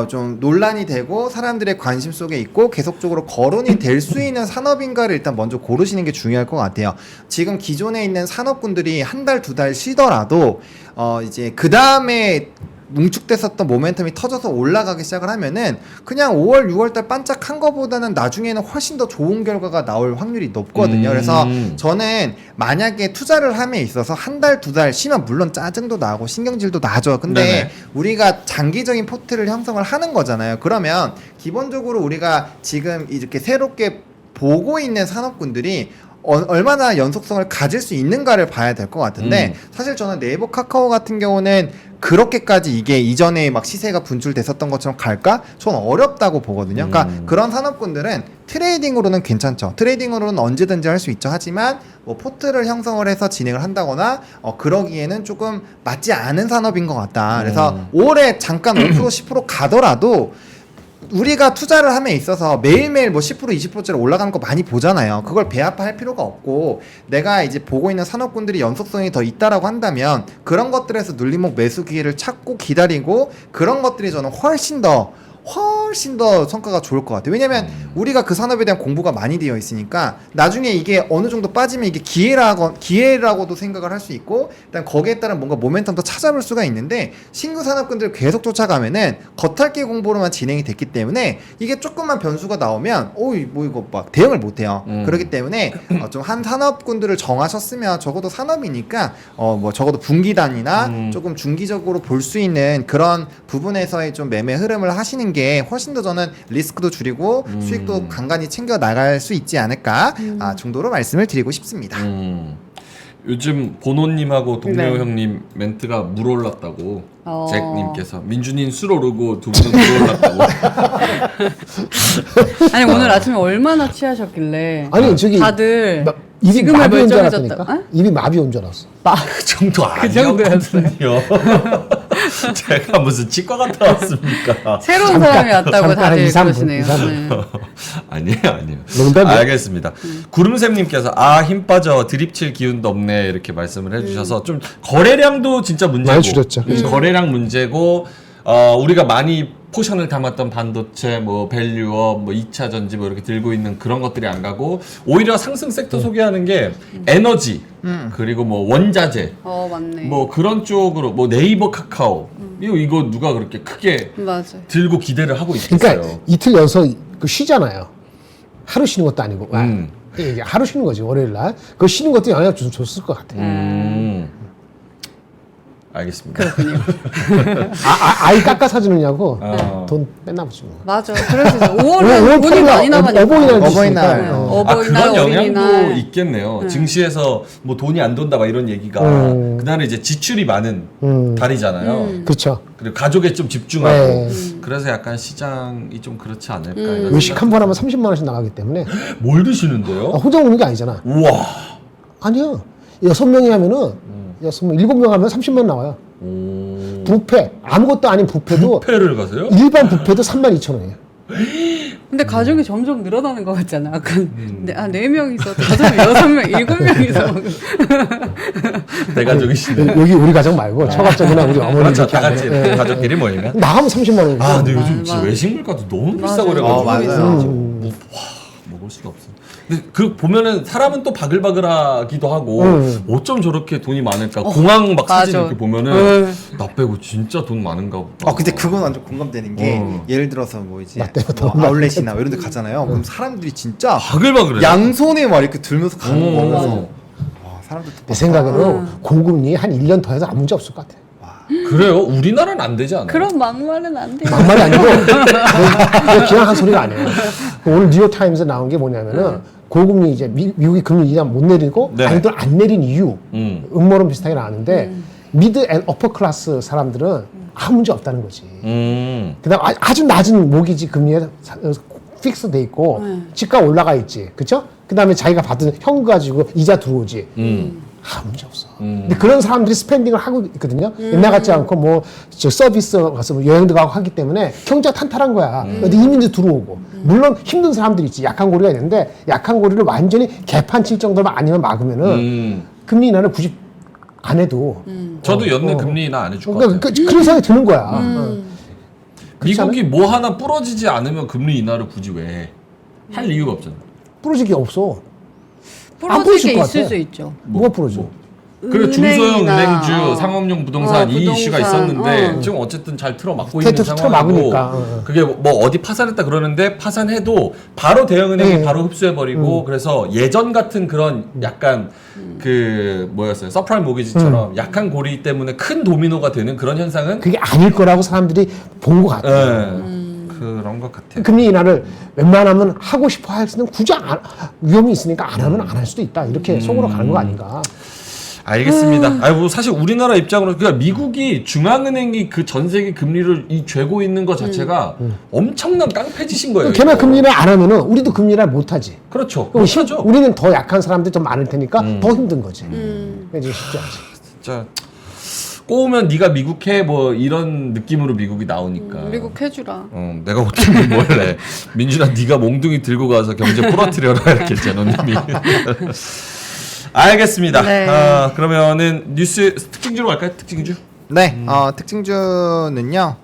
좀 논란이 되고 사람들의 관심 속에 있고 계속적으로 거론이 될 수 있는 산업인가를 일단 먼저 고르시는 게 중요할 것 같아요. 지금 기존에 있는 산업군들이 한 달, 두 달 쉬더라도 이제 그 다음에 뭉축됐었던 모멘텀이 터져서 올라가기 시작을 하면은 그냥 5월, 6월달 반짝한 거보다는 나중에는 훨씬 더 좋은 결과가 나올 확률이 높거든요. 그래서 저는 만약에 투자를 함에 있어서 한 달, 두 달 쉬면 물론 짜증도 나고 신경질도 나죠. 근데 네네. 우리가 장기적인 포트를 형성을 하는 거잖아요. 그러면 기본적으로 우리가 지금 이렇게 새롭게 보고 있는 산업군들이 얼마나 연속성을 가질 수 있는가를 봐야 될 것 같은데 사실 저는 네이버 카카오 같은 경우는 그렇게까지 이게 이전에 막 시세가 분출됐었던 것처럼 갈까? 전 어렵다고 보거든요. 그러니까 그런 산업군들은 트레이딩으로는 괜찮죠. 트레이딩으로는 언제든지 할 수 있죠. 하지만 뭐 포트를 형성을 해서 진행을 한다거나 그러기에는 조금 맞지 않은 산업인 것 같다. 그래서 올해 잠깐 5% 10% 가더라도 우리가 투자를 함에 있어서 매일매일 뭐 10% 20%짜리 올라가는 거 많이 보잖아요. 그걸 배아파할 필요가 없고, 내가 이제 보고 있는 산업군들이 연속성이 더 있다라고 한다면 그런 것들에서 눌림목 매수 기회를 찾고 기다리고, 그런 것들이 저는 훨씬 더 성과가 좋을 것 같아요. 왜냐면 우리가 그 산업에 대한 공부가 많이 되어 있으니까 나중에 이게 어느 정도 빠지면 이게 기회라고도 생각을 할 수 있고, 일단 거기에 따른 뭔가 모멘텀도 찾아볼 수가 있는데, 신규 산업군들 계속 쫓아가면은 겉핥기 공부로만 진행이 됐기 때문에 이게 조금만 변수가 나오면 뭐 이거 막 대응을 못해요. 그렇기 때문에 좀 한 산업군들을 정하셨으면, 적어도 산업이니까 뭐 적어도 분기단이나 조금 중기적으로 볼 수 있는 그런 부분에서의 좀 매매 흐름을 하시는 게 게 훨씬 더 저는 리스크도 줄이고 수익도 간간히 챙겨 나갈 수 있지 않을까 정도로 말씀을 드리고 싶습니다. 요즘 보노님하고 동료 네. 형님 멘트가 물 올랐다고 어. 잭님께서 민준이는 술 오르고 두 분은 물 올랐다고. 아니 오늘 아침에 얼마나 취하셨길래 아니 저기 다들 입이 지금은 마비 온 줄 멀쩡해졌다. 알았다니까. 어? 입이 마비 온 줄 알았어. 그 정도 정도였어요. 아니었거든요. 제가 무슨 치과 갔다 왔습니까? 새로운 사람이 왔다고 잠깐 다들 2, 3분, 그러시네요. 2, 3분. 네. 아니에요. 농담이에요. 알겠습니다. 구름샘님께서 힘 빠져 드립칠 기운도 없네 이렇게 말씀을 해주셔서 좀 거래량도 진짜 문제고 많이 줄였죠. 거래량 문제고 우리가 많이 포션을 담았던 반도체, 뭐 밸류업, 뭐 2차 전지 뭐 이렇게 들고 있는 그런 것들이 안 가고 오히려 상승 섹터 소개하는 게 에너지 그리고 뭐 원자재 맞네. 뭐 그런 쪽으로 뭐 네이버 카카오 이거 누가 그렇게 크게 맞아. 들고 기대를 하고 있겠어요. 그러니까 이틀 연속 쉬잖아요. 하루 쉬는 것도 아니고 이게 하루 쉬는 거지 월요일 날. 그 쉬는 것도 영향을 좀 줬을 것 같아. 알겠습니다. 아이 깎아 사주느냐고 어. 돈 뺐나 보지 뭐. 맞아. 그래서 오늘 5월은 돈이 많이 나가니까. 어버이날 어버이날. 주시니까. 어버이날, 그런 영향도 어린이날. 있겠네요. 증시에서 뭐 돈이 안 돈다 막 이런 얘기가 그날은 이제 지출이 많은 달이잖아요. 그렇죠. 그리고 가족에 좀 집중하고 네. 그래서 약간 시장이 좀 그렇지 않을까. 이런 외식 생각- 한 번 하면 30만 원씩 나가기 때문에 뭘 드시는데요? 혼자 먹는 게 아니잖아. 우와. 아니야. 6명이 하면은 6명, 7명 하면 30만 나와요. 오. 뷔페 아무것도 아닌 뷔페도 뷔페를 가세요? 일반 뷔페도 32,000원이에요. 근데 가족이 점점 늘어나는 것 같잖아. 아까 네, 4명이서 5명, 6명, 7명이서 먹는. 대가족이시네. 여기 우리 가족 말고 처가족이나 우리 어머니 그렇죠. 이렇게 다 같이 하면, 예. 가족끼리 모이면. 나가면 30만 원이고. 아, 근데 요즘 진짜 맞아. 외식 물가도 너무 맞아. 비싸고 그래가지고. 맞아요. 먹을 수가 없어. 근데 그 보면은 사람은 또 바글바글하기도 하고 어쩜 저렇게 돈이 많을까? 공항 막 사진 맞아. 이렇게 보면은 나 빼고 진짜 돈 많은가 보다. 근데 그건 완전 공감되는 게 예를 들어서 뭐 이제 뭐 아울렛이나 이런 데 가잖아요. 그럼 사람들이 진짜 바글바글해. 양손에 막 이렇게 들면서 가는 거 보면서 와, 사람들 내 생각으로 고금리 한 1년 더 해도 아무 문제 없을 것 같아. 그래요? 우리나라는 안 되지 않아요? 그런 막말은 안 돼. 막말이 아니고 그냥 한 소리가 아니에요. 오늘 뉴욕타임즈에 나온 게 뭐냐면은 고금리 이제 미국이 금리 인하 못 내리고 네. 아니들 안 내린 이유 음모론 비슷하게 나왔는데 미드 앤 어퍼 클래스 사람들은 아무 문제 없다는 거지. 그다음 아주 낮은 모기지 금리에 픽스 돼 있고 집값 올라가 있지, 그렇죠? 그다음에 자기가 받은 현금 가지고 이자 들어오지. 아무 문제 없어. 근데 그런 사람들이 스pen딩을 하고 있거든요. 옛날 같지 않고 뭐 저 서비스 가서 뭐 여행도 가고 하기 때문에 경제가 탄탄한 거야. 근데 이민도 들어오고 물론 힘든 사람들이 있지. 약한 고리가 있는데 약한 고리를 완전히 개판 칠 정도만 아니면 막으면은 금리 인하를 굳이 안 해도 저도 연내 금리 인하 안 해줄 것 그러니까 같아요. 그런 생각이 드는 거야. 그렇지 미국이 뭐 하나 부러지지 않으면 금리 인하를 굳이 왜 해? 할 이유가 없잖아. 부러질 게 없어. 안 부러질 부러질 게 것 있을 같아. 수 있죠. 뭐가 부러져? 그리고 중소형 은행이나, 은행주, 상업용 부동산 이 부동산, 이슈가 있었는데 지금 어쨌든 잘 틀어막고 있는 계속 상황이고 틀어막으니까. 그게 뭐 어디 파산했다 그러는데 파산해도 바로 대형은행이 네. 바로 흡수해버리고 그래서 예전 같은 그런 약간 그 뭐였어요 서프라임 모기지처럼 약한 고리 때문에 큰 도미노가 되는 그런 현상은 그게 아닐 거라고 사람들이 본 것 같아. 그런 것 같아요. 금리 인하를 웬만하면 하고 싶어 할 수는 굳이 위험이 있으니까 안 하면 안 할 수도 있다. 이렇게 속으로 가는 거 아닌가. 알겠습니다. 아니 뭐 사실 우리나라 입장으로 그러니까 미국이 중앙은행이 그 전 세계 금리를 이 죄고 있는 것 자체가 엄청난 깡패짓인 거예요. 걔네 이거. 금리를 안 하면은 우리도 금리를 못 하지. 그렇죠. 그럼 못하죠. 우리는 더 약한 사람들이 더 많을 테니까 더 힘든 거지. 이제 쉽지 않지. 진짜 꼬우면 네가 미국 해 뭐 이런 느낌으로 미국이 나오니까. 미국 해주라. 내가 어떻게 뭘래? 민준아 네가 몽둥이 들고 가서 경제 풀어뜨려라 이렇게 제노님이. 알겠습니다. 네. 그러면은 뉴스 특징주로 갈까요? 특징주? 네, 특징주는요.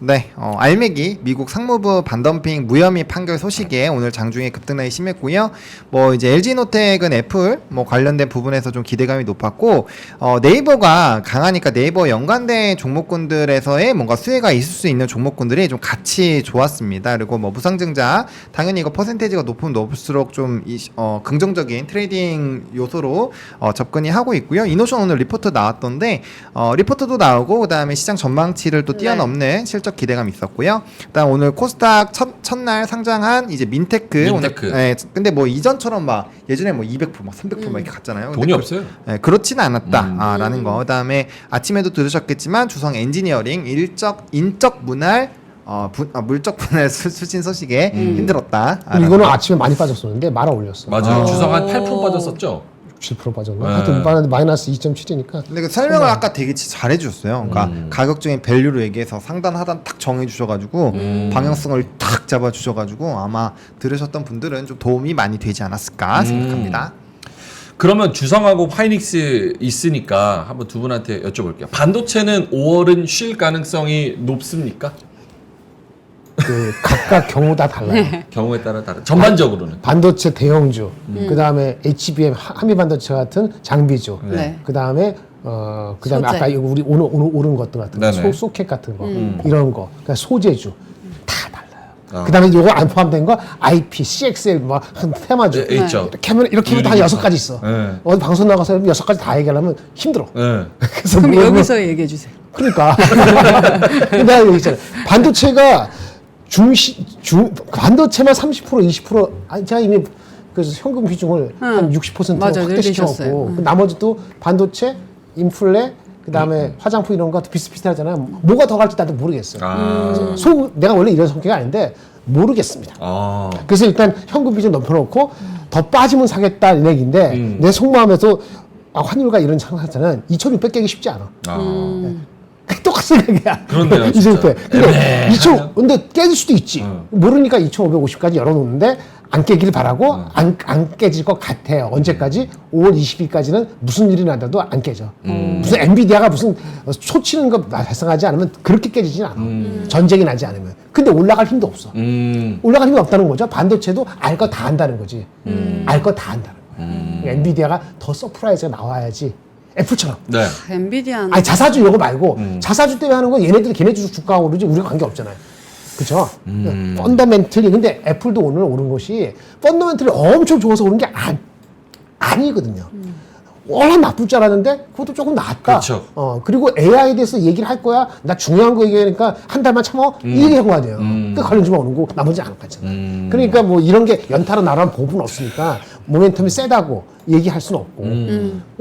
네, 알매기 미국 상무부 반덤핑 무혐의 판결 소식에 오늘 장중에 급등락이 심했고요. 뭐 이제 LG노텍은 애플 뭐 관련된 부분에서 좀 기대감이 높았고 네이버가 강하니까 네이버 연관된 종목군들에서의 뭔가 수혜가 있을 수 있는 종목군들이 좀 같이 좋았습니다. 그리고 뭐 무상증자 당연히 이거 퍼센테이지가 높으면 높을수록 좀 긍정적인 트레이딩 요소로 접근이 하고 있고요. 이노션 오늘 리포트 나왔던데 리포트도 나오고 그다음에 시장 전망치를 또 뛰어넘는 실적 기대감이 있었고요. 그다음 오늘 코스닥 첫날 상장한 이제 민테크. 오늘, 네, 근데 뭐 이전처럼 막 예전에 뭐 200% 막 300% 막 이렇게 갔잖아요. 돈이 없어요. 네, 그렇지는 않았다라는 거. 그다음에 아침에도 들으셨겠지만 주성 엔지니어링 인적 문할 물적 분할 수신 소식에 힘들었다. 이거는 아침에 많이 빠졌었는데 말아 올렸어. 맞아요. 주성 한 8% 빠졌었죠. 7% 빠졌나? 네. 하여튼 마이너스 2.7이니까. 근데 그 설명을 아까 되게 잘 해주셨어요. 그러니까 가격적인 밸류로 얘기해서 상단 하단 딱 정해주셔가지고 방향성을 탁 잡아주셔가지고 아마 들으셨던 분들은 좀 도움이 많이 되지 않았을까 생각합니다. 그러면 주성하고 파이닉스 있으니까 한번 두 분한테 여쭤볼게요. 반도체는 5월은 쉴 가능성이 높습니까? 그 각각 경우 다 달라요. 경우에 따라 다른. 전반적으로는. 반도체 대형주, 그 다음에 HBM 한미반도체 같은 장비주, 네. 그 다음에 소재. 아까 이거 우리 오늘 오른 것들 같은 거, 네네. 소켓 같은 거, 이런 거, 그러니까 소재주 다 달라요. 아. 그 다음에 이거 안 포함된 거 IP, CXL 뭐 테마주 네, 있죠. 이렇게 하면 다 유리기판. 6가지 있어. 네. 어디 방송 나가서 6가지 다 얘기하려면 힘들어. 네. 그래서 그럼 뭐- 여기서 얘기해 주세요. 그러니까 내가 여기 있잖아. 반도체가 반도체만 30% 20% 아니 제가 이미 그래서 현금 비중을 한 60%로 맞아요. 확대시켜놓고 늘리셨어요. 그 나머지 또 반도체, 인플레, 그 다음에 화장품 이런 거 비슷비슷하잖아요. 뭐가 더 갈지 나도 모르겠어요. 아. 내가 원래 이런 성격이 아닌데 모르겠습니다. 아. 그래서 일단 현금 비중 높여놓고 더 빠지면 사겠다 이 얘기인데 내 속마음에서 환율과 이런 상황에서는 2,600 깨기 쉽지 않아. 똑같은 생각이야. 그렇네요, 이 진짜. 상태. 근데 근데 깨질 수도 있지. 모르니까 2,550까지 열어놓는데 안 깨기를 바라고 안 깨질 것 같아요. 언제까지? 5월 20일까지는 무슨 일이 나더라도 안 깨져. 무슨 엔비디아가 무슨 초치는 거 발생하지 않으면 그렇게 깨지진 않아. 전쟁이 나지 않으면. 근데 올라갈 힘도 없어. 올라갈 힘이 없다는 거죠. 반도체도 알 거 다 한다는 거지. 알 거 다 한다는 거야. 엔비디아가 더 서프라이즈가 나와야지. 애플처럼. 네. 엔비디아는 아니 자사주 이거 말고 자사주 때문에 하는 건 걔네 주가가 오르지 우리가 관계 없잖아요. 그렇죠? 펀더멘틀이 근데 애플도 오늘 오른 것이 펀더멘틀이 엄청 좋아서 오른 게 아니거든요. 워낙 나쁠 줄 알았는데 그것도 조금 나았다. 그렇죠. 그리고 AI에 대해서 얘기를 할 거야. 나 중요한 거 얘기하니까 한 달만 참어. 이 얘기하고 가야 돼요. 그 관련주만 오는 거 나머지 안 갔잖아. 그러니까 뭐 이런 게 연타로 나라는 법은 없으니까 모멘텀이 세다고 얘기할 수는 없고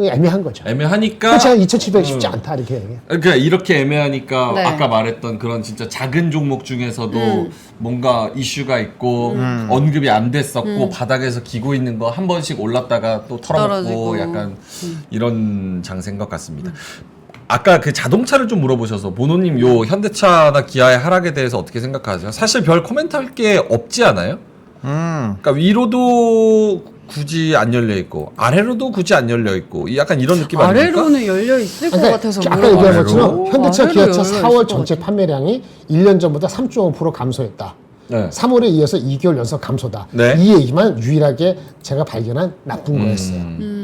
애매한 거죠. 애매하니까. 그렇지 2,700 쉽지 않다 이렇게 얘기해. 그러니까 이렇게 애매하니까 네. 아까 말했던 그런 진짜 작은 종목 중에서도 뭔가 이슈가 있고 언급이 안 됐었고 바닥에서 기고 있는 거 한 번씩 올랐다가 또 털어먹고 떨어지고. 약간 이런 장세인 것 같습니다. 아까 그 자동차를 좀 물어보셔서 보노님 요 현대차나 기아의 하락에 대해서 어떻게 생각하세요? 사실 별 코멘트 할 게 없지 않아요? 그러니까 위로도 굳이 안 열려 있고 아래로도 굳이 안 열려 있고 약간 이런 느낌 아닙니까? 아래로는 열려 있을 것 그러니까 같아서 아까 물어봐요. 얘기한 것처럼 아래로? 현대차, 아래로 기아차 열려 있을 4월 것 전체 같아요. 판매량이 1년 전보다 3.5% 감소했다. 네. 3월에 이어서 2개월 연속 감소다. 네. 이 얘기만 유일하게 제가 발견한 나쁜 거였어요.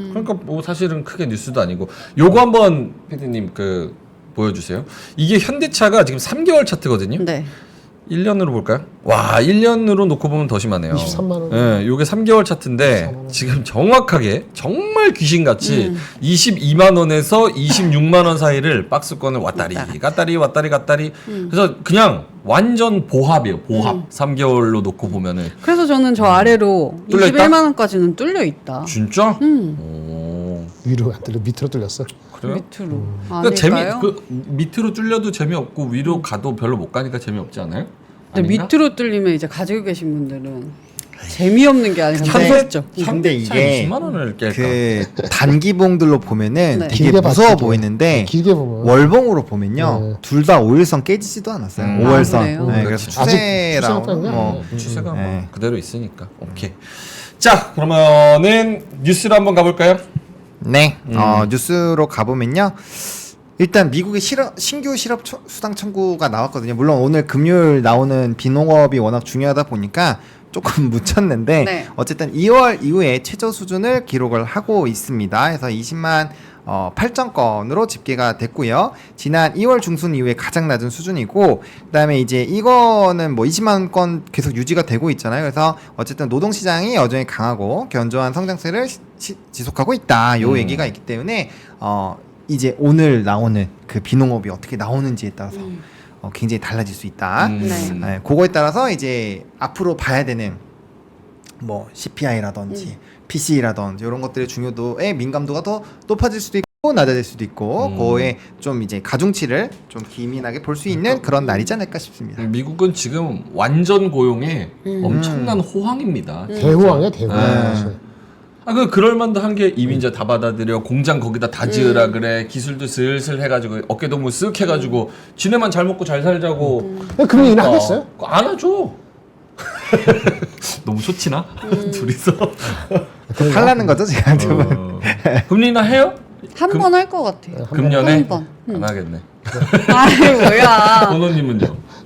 그러니까 뭐 사실은 크게 뉴스도 아니고 요거 한번 PD님 그 보여주세요. 이게 현대차가 지금 3개월 차트거든요. 네. 1년으로 볼까요? 와 1년으로 놓고 보면 더 심하네요. 23만 원. 네, 요게 3개월 차트인데 지금 정확하게 정말 귀신같이 22만 원에서 26만 원 사이를 박스권을 왔다리 갔다리 그래서 그냥 완전 보합이에요. 보합. 3개월로 놓고 보면은 그래서 저는 저 아래로 뚫려 있다? 21만 원까지는 뚫려 있다. 진짜? 오. 위로 안 뚫려 밑으로 뚫렸어. 그래요? 밑으로. 그러니까 아닐까요? 밑으로 뚫려도 재미없고 위로 가도 별로 못 가니까 재미없지 않아요? 근데 아닌가? 밑으로 뚫리면 이제 가지고 계신 분들은 재미없는 게 아니라 현대- 현대 근데 이게 20만 원을 깰까? 그 단기봉들로 보면은 네. 되게 길게 봐, 무서워 길게. 보이는데 길게 보면 월봉으로 보면요 네. 둘 다 5일선 깨지지도 않았어요. 아, 5월선. 그래요? 네, 그래서 그렇지. 아직 추세라고 추세가 뭐 추세가 뭐 네. 그대로 있으니까 오케이. 자 그러면은 뉴스로 한번 가볼까요? 네, 뉴스로 가보면요. 일단 미국의 신규 실업 수당 청구가 나왔거든요. 물론 오늘 금요일 나오는 비농업이 워낙 중요하다 보니까 조금 묻혔는데 네. 어쨌든 2월 이후에 최저 수준을 기록을 하고 있습니다. 그래서 20만 8천 건으로 집계가 됐고요. 지난 2월 중순 이후에 가장 낮은 수준이고, 그다음에 이제 이거는 뭐 20만 건 계속 유지가 되고 있잖아요. 그래서 어쨌든 노동 시장이 여전히 강하고 견조한 성장세를 지속하고 있다. 요 얘기가 있기 때문에 이제 오늘 나오는 그 비농업이 어떻게 나오는지에 따라서 굉장히 달라질 수 있다. 네, 그거에 따라서 이제 앞으로 봐야 되는 뭐 CPI라든지 PC라든지 이런 것들의 중요도에 민감도가 더 높아질 수도 있고 낮아질 수도 있고 그거에 좀 이제 가중치를 좀 기민하게 볼 수 있는 그런 날이지 않을까 싶습니다. 미국은 지금 완전 고용에 엄청난 호황입니다. 대호황이야 대호황. 네. 그럴만도 한 게 이민자 다 받아들여, 공장 거기다 다 지으라 그래, 기술도 슬슬 해가지고 어깨동무 쓱 해가지고 지네만 잘 먹고 잘 살자고. 그런 얘기는 하겠어요? 안 하죠. 너무 좋지나? 둘이서. 하려는 거죠 제가 두 분. 금리나 해요? 한 번 할 것 같아요. 금년에? 한 번. 안 하겠네. 아이 뭐야. 번호님은요?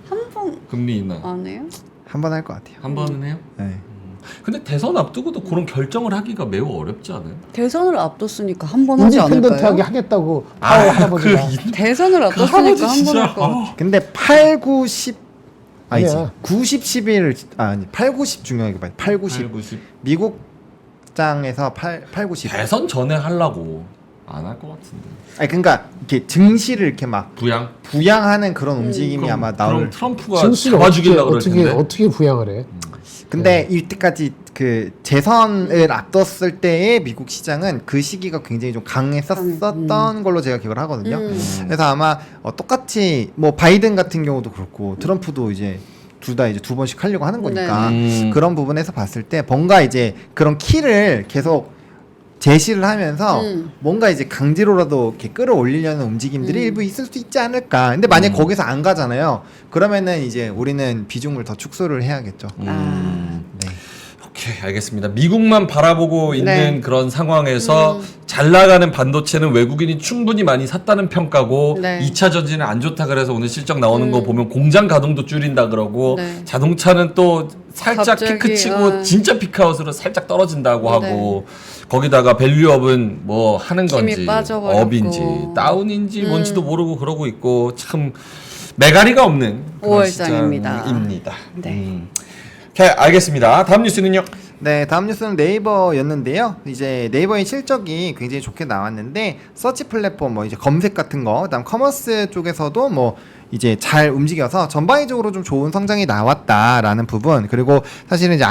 한 번 금리 인하 안 해요? 한 번 할 것 같아요. 한 번은 해요? 네. 근데 대선 앞두고도 그런 결정을 하기가 매우 어렵지 않아요? 대선을 앞뒀으니까 한 번 하지 인디펜던트하게 않을까요? 하겠다고 파월 할아버지가 대선을 앞뒀으니까 한 번 할 것 같아요. 근데 8, 9, 10 아니지. 아니야. 90, 11 아니 8, 90 중요하게 봐요. 8, 90. 8, 90. 미국장에서 8, 90. 대선 전에 하려고 안 할 것 같은데. 아니 그러니까 이렇게 증시를 이렇게 막 부양? 부양하는 그런 움직임이 아마 나올. 그럼 트럼프가 진실을 잡아 죽이려고 그럴 텐데. 어떻게 부양을 해? 근데 이때까지 그 재선을 앞뒀을 때의 미국 시장은 그 시기가 굉장히 좀 강했었던 걸로 제가 기억을 하거든요. 그래서 아마 똑같이 뭐 바이든 같은 경우도 그렇고 트럼프도 이제 둘 다 이제 두 번씩 하려고 하는 거니까 그런 부분에서 봤을 때 뭔가 이제 그런 키를 계속 제시를 하면서 뭔가 이제 강제로라도 이렇게 끌어올리려는 움직임들이 일부 있을 수 있지 않을까. 근데 만약 거기서 안 가잖아요. 그러면은 이제 우리는 비중을 더 축소를 해야겠죠. 음. 네. 오케이, 알겠습니다. 미국만 바라보고 있는 네. 그런 상황에서 잘 나가는 반도체는 외국인이 충분히 많이 샀다는 평가고 네. 2차 전지는 안 좋다 그래서 오늘 실적 나오는 거 보면 공장 가동도 줄인다 그러고 네. 자동차는 또 살짝 갑자기, 피크 치고 진짜 피크아웃으로 살짝 떨어진다고 하고 거기다가 밸류업은 뭐 하는 힘이 건지 빠져버렸고. 업인지 다운인지 뭔지도 모르고 그러고 있고 참 메가리가 없는 그런 5월장입니다. 시장입니다. 네. 오케이, 알겠습니다. 다음 뉴스는요? 네, 다음 뉴스는 네이버였는데요. 이제 네이버의 실적이 굉장히 좋게 나왔는데 서치 플랫폼 뭐 이제 검색 같은 거, 그다음 커머스 쪽에서도 뭐 이제 잘 움직여서 전반적으로 좀 좋은 성장이 나왔다라는 부분. 그리고 사실은 이제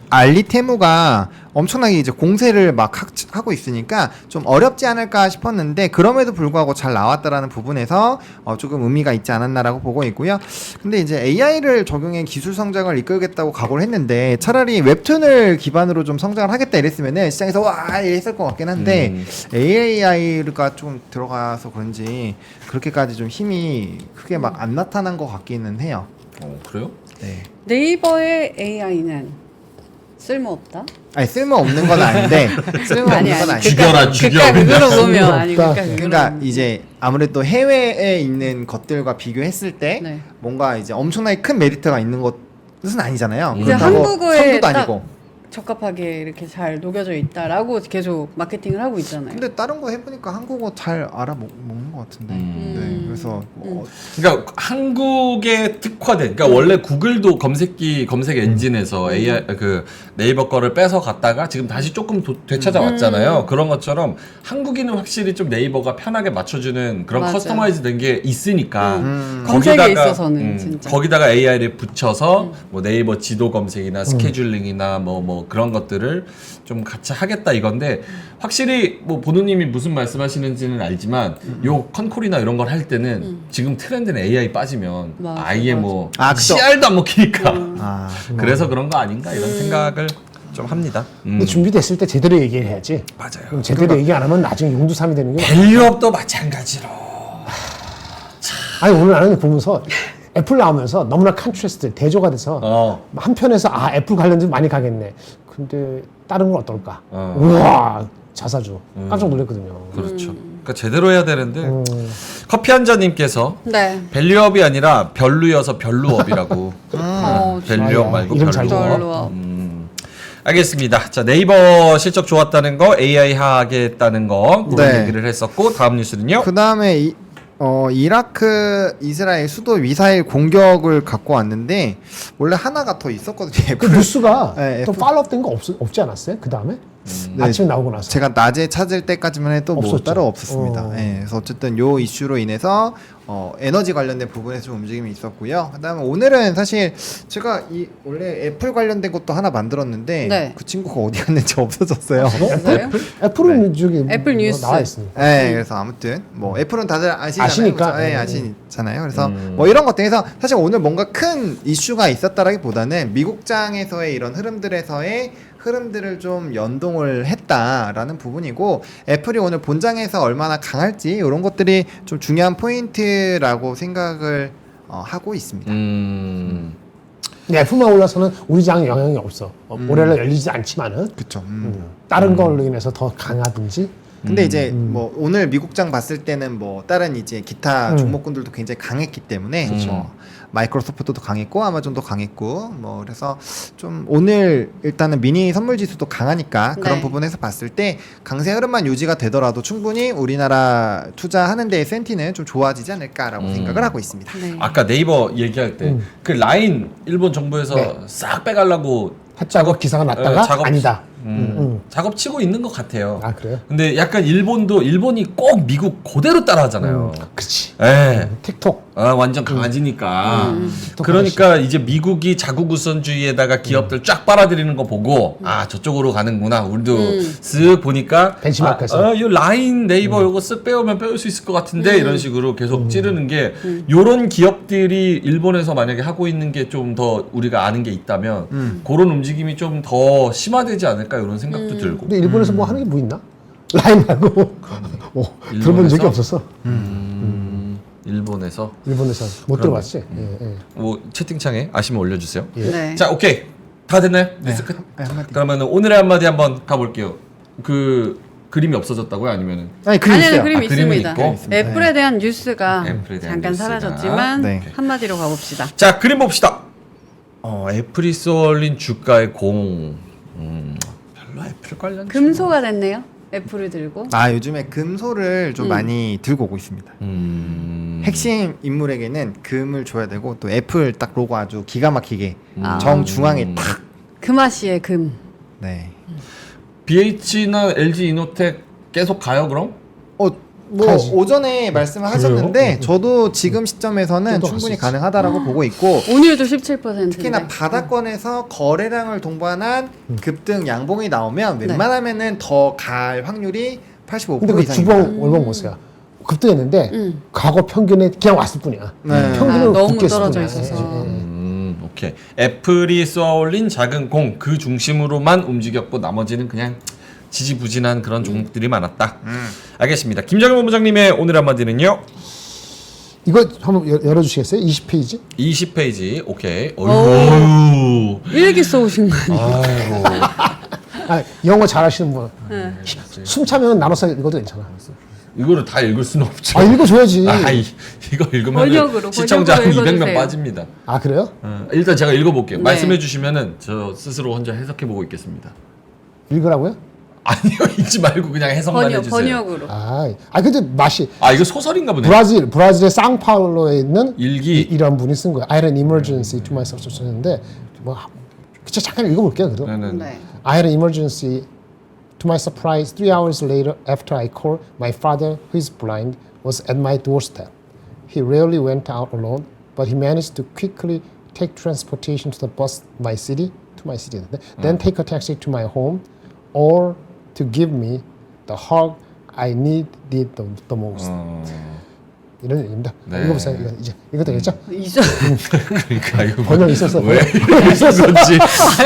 알리테무가 엄청나게 이제 공세를 막 하고 있으니까 좀 어렵지 않을까 싶었는데 그럼에도 불구하고 잘 나왔다라는 부분에서 조금 의미가 있지 않았나라고 보고 있고요. 근데 이제 AI를 적용해 기술 성장을 이끌겠다고 각오를 했는데 차라리 웹툰을 기반으로 좀 성장을 하겠다 이랬으면은 시장에서 와 이랬을 것 같긴 한데 AI가 좀 들어가서 그런지 그렇게까지 좀 힘이 크게 막 안 나타난 것 같기는 해요. 그래요? 네. 네이버의 AI는 쓸모없다? 아니 쓸모없는 건 아닌데 쓸모없는 건 아닌데 죽여라, 죽여. 그거로 보면 아니 없다. 그러니까 이제 아무래도 해외에 있는 것들과 비교했을 때 네. 뭔가 이제 엄청나게 큰 메리트가 있는 것은 아니잖아요. 이제 그렇다고 한국어에 선두도 딱 아니고. 적합하게 이렇게 잘 녹여져 있다라고 계속 마케팅을 하고 있잖아요. 근데 다른 거 해보니까 한국어 잘 알아먹는 것 같은데. 네, 그래서 그러니까 한국에 특화된, 그러니까 원래 구글도 검색 엔진에서 AI 그 네이버 거를 뺏어 갔다가 지금 다시 조금 되찾아왔잖아요. 그런 것처럼 한국인은 확실히 좀 네이버가 편하게 맞춰주는 그런 맞아. 커스터마이즈된 게 있으니까 검색에 있어서는 진짜. 거기다가 AI를 붙여서 뭐 네이버 지도 검색이나 스케줄링이나 뭐 그런 것들을 좀 같이 하겠다 이건데 확실히 뭐 보노님이 무슨 말씀하시는지는 알지만 요 컨콜이나 이런 걸 할 때는 지금 트렌드는 AI 빠지면 맞아, 아예 맞아. 뭐 그쵸. 씨알도 안 먹히니까 아, 그래서 그런 거 아닌가 이런 생각을 좀 합니다. 근데 준비됐을 때 제대로 얘기를 해야지. 맞아요. 그럼 제대로 얘기 안 하면 나중에 용두삼이 되는 게. 밸류업도 마찬가지로. 아니 오늘 나는 보면서 애플 나오면서 너무나 컨트레스트 대조가 돼서 한편에서 애플 관련주 많이 가겠네. 근데 다른 건 어떨까? 우와 자사주 깜짝 놀랐거든요. 그렇죠. 그러니까 제대로 해야 되는데 커피 한 잔님께서 네. 밸류업이 아니라 별루여서 별루업이라고. 밸류업 좋아요. 말고 이름 잘 별루업. 별루업. 알겠습니다. 자, 네이버 실적 좋았다는 거, AI 하겠다는 거 그런 네. 얘기를 했었고 다음 뉴스는요. 그 다음에 이라크 이스라엘 수도 미사일 공격을 갖고 왔는데 원래 하나가 더 있었거든요. 그 뉴스가 네, 또 F- 팔로우된 거 없지 않았어요? 그 다음에 네. 아침에 나오고 나서. 제가 낮에 찾을 때까지만 해도 뭐 없었죠. 따로 없었습니다. 어. 예, 그래서 어쨌든 요 이슈로 인해서 에너지 관련된 부분에서 좀 움직임이 있었고요. 그다음에 오늘은 사실 제가 원래 애플 관련된 것도 하나 만들었는데 네. 그 친구가 어디 갔는지 없어졌어요. 진짜요? 애플은 저기 애플 뉴스. 나와 있습니다. 네, 그래서 아무튼 뭐 애플은 다들 아시잖아요. 아시니까. 그렇죠? 네, 아시잖아요. 그래서 뭐 이런 것들 해서 사실 오늘 뭔가 큰 이슈가 있었다라기보다는 미국장에서의 이런 흐름들을 좀 연동을 했다라는 부분이고 애플이 오늘 본장에서 얼마나 강할지 이런 것들이 좀 중요한 포인트라고 생각을 하고 있습니다. 근데 애플만 올라서는 우리 장에 영향이 없어. 올해는 열리지 않지만은 그렇죠. 다른 걸로 인해서 더 강하든지. 근데 이제 뭐 오늘 미국장 봤을 때는 뭐 다른 이제 기타 종목군들도 굉장히 강했기 때문에 마이크로소프트도 강했고 아마존도 강했고 뭐 그래서 좀 오늘 일단은 미니 선물 지수도 강하니까 그런 네. 부분에서 봤을 때 강세 흐름만 유지가 되더라도 충분히 우리나라 투자하는 데의 센티는 좀 좋아지지 않을까라고 생각을 하고 있습니다. 네. 아까 네이버 얘기할 때 그 라인 일본 정부에서 네. 싹 빼가려고 했자고 기사가 났다가 작업- 아니다. 작업 치고 있는 것 같아요. 아 그래요? 근데 약간 일본이 꼭 미국 그대로 따라하잖아요. 그렇지. 예. 틱톡. 완전 강아지니까. 틱톡 그러니까 이제 미국이 자국 우선주의에다가 기업들 쫙 빨아들이는 거 보고 아 저쪽으로 가는구나. 우리도 쓱 보니까 벤치마크에서. 이 라인 네이버 요거 쓱 빼오면 빼올 수 있을 것 같은데 이런 식으로 계속 찌르는 게 요런 기업들이 일본에서 만약에 하고 있는 게 좀 더 우리가 아는 게 있다면 그런 움직임이 좀 더 심화되지 않을까 이런 생각도 들고. 근데 일본에서 뭐 하는 게 뭐 있나? 라인 말고 들어본 적이 일본에서? 없었어. 일본에서 일본에서 못 들어봤지. 예. 뭐 채팅창에 아시면 올려주세요. 네. 자, 오케이. 다 됐나요? 뉴스 끝. 한마디. 그러면 오늘의 한마디 한번 가볼게요. 그 그림이 없어졌다고요? 아니면은 아니 그림 아니요, 있어요. 그림이 그림은 있습니다. 있고? 애플에 대한 뉴스가 애플에 대한 잠깐 뉴스가. 사라졌지만 네. 한마디로 가봅시다. 자 그림 봅시다. 애플이 쏠린 주가의 공. 별로 애플 관련. 금소가 됐네요. 애플을 들고. 아 요즘에 금소를 좀 많이 들고 오고 있습니다. 핵심 인물에게는 금을 줘야 되고 또 애플 딱 로고 아주 기가 막히게 정중앙에 탁. 금아씨의 금. 네. BH나 LG 이노텍 계속 가요 그럼? 뭐 가야지. 오전에 말씀을 하셨는데 저도 지금 시점에서는 저도 충분히 할수 있지. 가능하다라고 보고 있고 오늘도 17%인데. 특히나 바닥권에서 거래량을 동반한 급등 양봉이 나오면 네. 웬만하면은 더 갈 확률이 85% 근데 그 이상입니다. 주봉 월봉 보세요. 급등했는데 과거 평균에 그냥 왔을 뿐이야. 네. 평균은 너무 붙겠을 떨어져 뿐이야. 있어서. 오케이. 애플이 쏘아올린 작은 공 그 중심으로만 움직였고 나머지는 그냥 지지부진한 그런 종목들이 많았다. 알겠습니다. 김정일 본부장님의 오늘 한마디는요? 이거 한번 열어주시겠어요? 20페이지? 20페이지. 오케이. 어휴. 일기 써오신 거 아니에요? 아이고. 아, 영어 잘하시는 분. 네. 숨 차면 나눠서 읽어도 괜찮아. 이거를 다 읽을 수는 없죠. 아, 읽어줘야지. 이거 읽으면 번역으로, 시청자 한 번역으로 200명 읽어주세요. 빠집니다. 아, 그래요? 일단 제가 읽어볼게요. 네. 말씀해 주시면은 저 스스로 혼자 해석해보고 있겠습니다. 읽으라고요? 아니요, 읽지 말고 그냥 해석만 해주세요. 번역으로. 근데 맛이 이거 소설인가 보네. 브라질의 상파울로에 있는 일기. 이런 분이 쓴 거예요. I had an emergency to myself 썼는데 뭐 그쵸 잠깐 읽어볼게요. 그래도 네네. 네. I had an emergency. To my surprise, 3 hours later, after I called, my father, who is blind, was at my doorstep. He rarely went out alone, but he managed to quickly take transportation to the bus to my city, then take a taxi to my home, or to give me the hug I needed the most. 이런 얘기입니다. 네. 읽어보세요. 이제 이거 되겠죠? 이죠. 그러니까 이거 번역 있었어. 왜 있었던 건지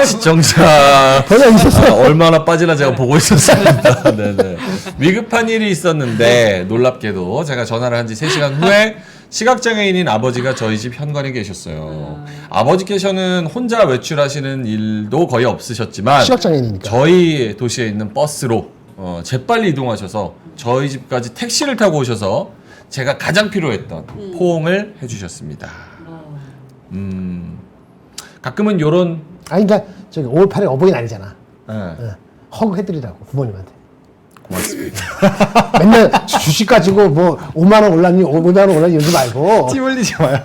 시청자 번역 있었어. 얼마나 빠지나 제가 보고 있었습니다. 네네. 위급한 일이 있었는데 놀랍게도 제가 전화를 한 지 3시간 후에 시각장애인인 아버지가 저희 집 현관에 계셨어요. 아버지께서는 혼자 외출하시는 일도 거의 없으셨지만 시각장애인이니까. 저희 도시에 있는 버스로 재빨리 이동하셔서 저희 집까지 택시를 타고 오셔서 제가 가장 필요했던 포옹을 해주셨습니다. 가끔은 요런 아니 그러니까 저기 5월 8일 어버이날이잖아. 예, 허그 해드리라고 부모님한테. 고맙습니다. 맨날 주식 가지고 뭐 5만 원 올랐니 5만 원 올랐니 이러지 말고 침 흘리지 마요.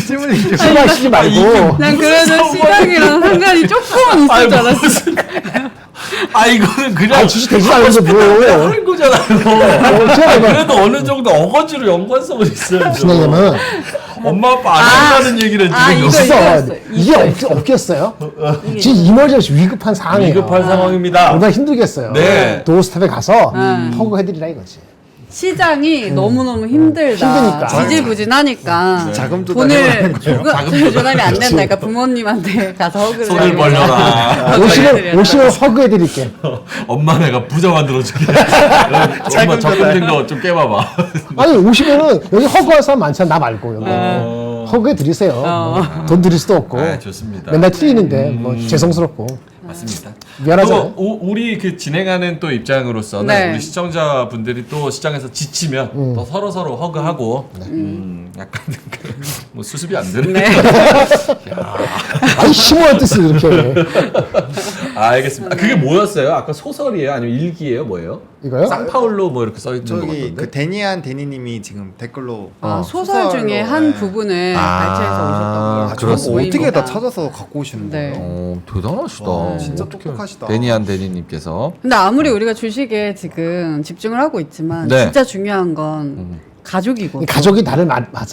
침 흘리지 마요. 술 마시지 말고 난 그래도 시장이랑 상관이 조금은 있을 줄 알았어. 이거는 그냥 아 주식 되지 않는데 뭐 하는 거잖아요. 어떻게 하면 그래도 어느 정도 어거지로 연관성은 있어야죠. 왜냐면 엄마 아빠 안 한다는 얘기를 지금 이거 여기서 없어 이거였어요. 이게 없겠어요? 지금 이머전시 위급한 상황이에요. 위급한 상황입니다. 얼마나 힘들겠어요. 네. 도어스텝에 가서 허그 해드리라 이거지. 시장이 너무너무 힘들다. 힘드니까. 지지부진하니까. 자금 돈을 자금 조달이 안 된다. 그러니까 부모님한테 가서 허그를 손을 하고. 벌려라. 오시면 허그 해드릴게. 엄마 내가 부자 만들어줄게. 엄마 적금 거 좀 깨봐봐. 아니 오시면은 여기 허그할 사람 많잖아. 나 말고 여기. 허그 해드리세요. 돈 드릴 수도 없고. 아, 좋습니다. 맨날 틀리는데 뭐 죄송스럽고. 맞습니다. 미안하잖아요. 또 우리 그 진행하는 또 입장으로서는 네. 우리 시청자분들이 또 시장에서 지치면 또 서로 허그하고 약간 뭐 수습이 안 되는. 네. 아니 심오한 뜻을 이렇게. 알겠습니다. 그게 뭐였어요? 아까 소설이에요? 아니면 일기예요? 뭐예요? 이거요? 쌍파울로 뭐 이렇게 써 있는 것 저기 같던데. 그 데니안 데니님이 지금 댓글로 소설 소설로, 중에 한 네. 부분을 아, 발췌해서 오셨다고. 아, 저거 어떻게 다 모임이다. 찾아서 갖고 오시는 네. 거예요? 대단하시다. 와, 진짜 똑똑하시다. 데니안 데니님께서 근데 아무리 우리가 주식에 지금 집중을 하고 있지만 네. 진짜 중요한 건 가족이고. 이 가족이 나를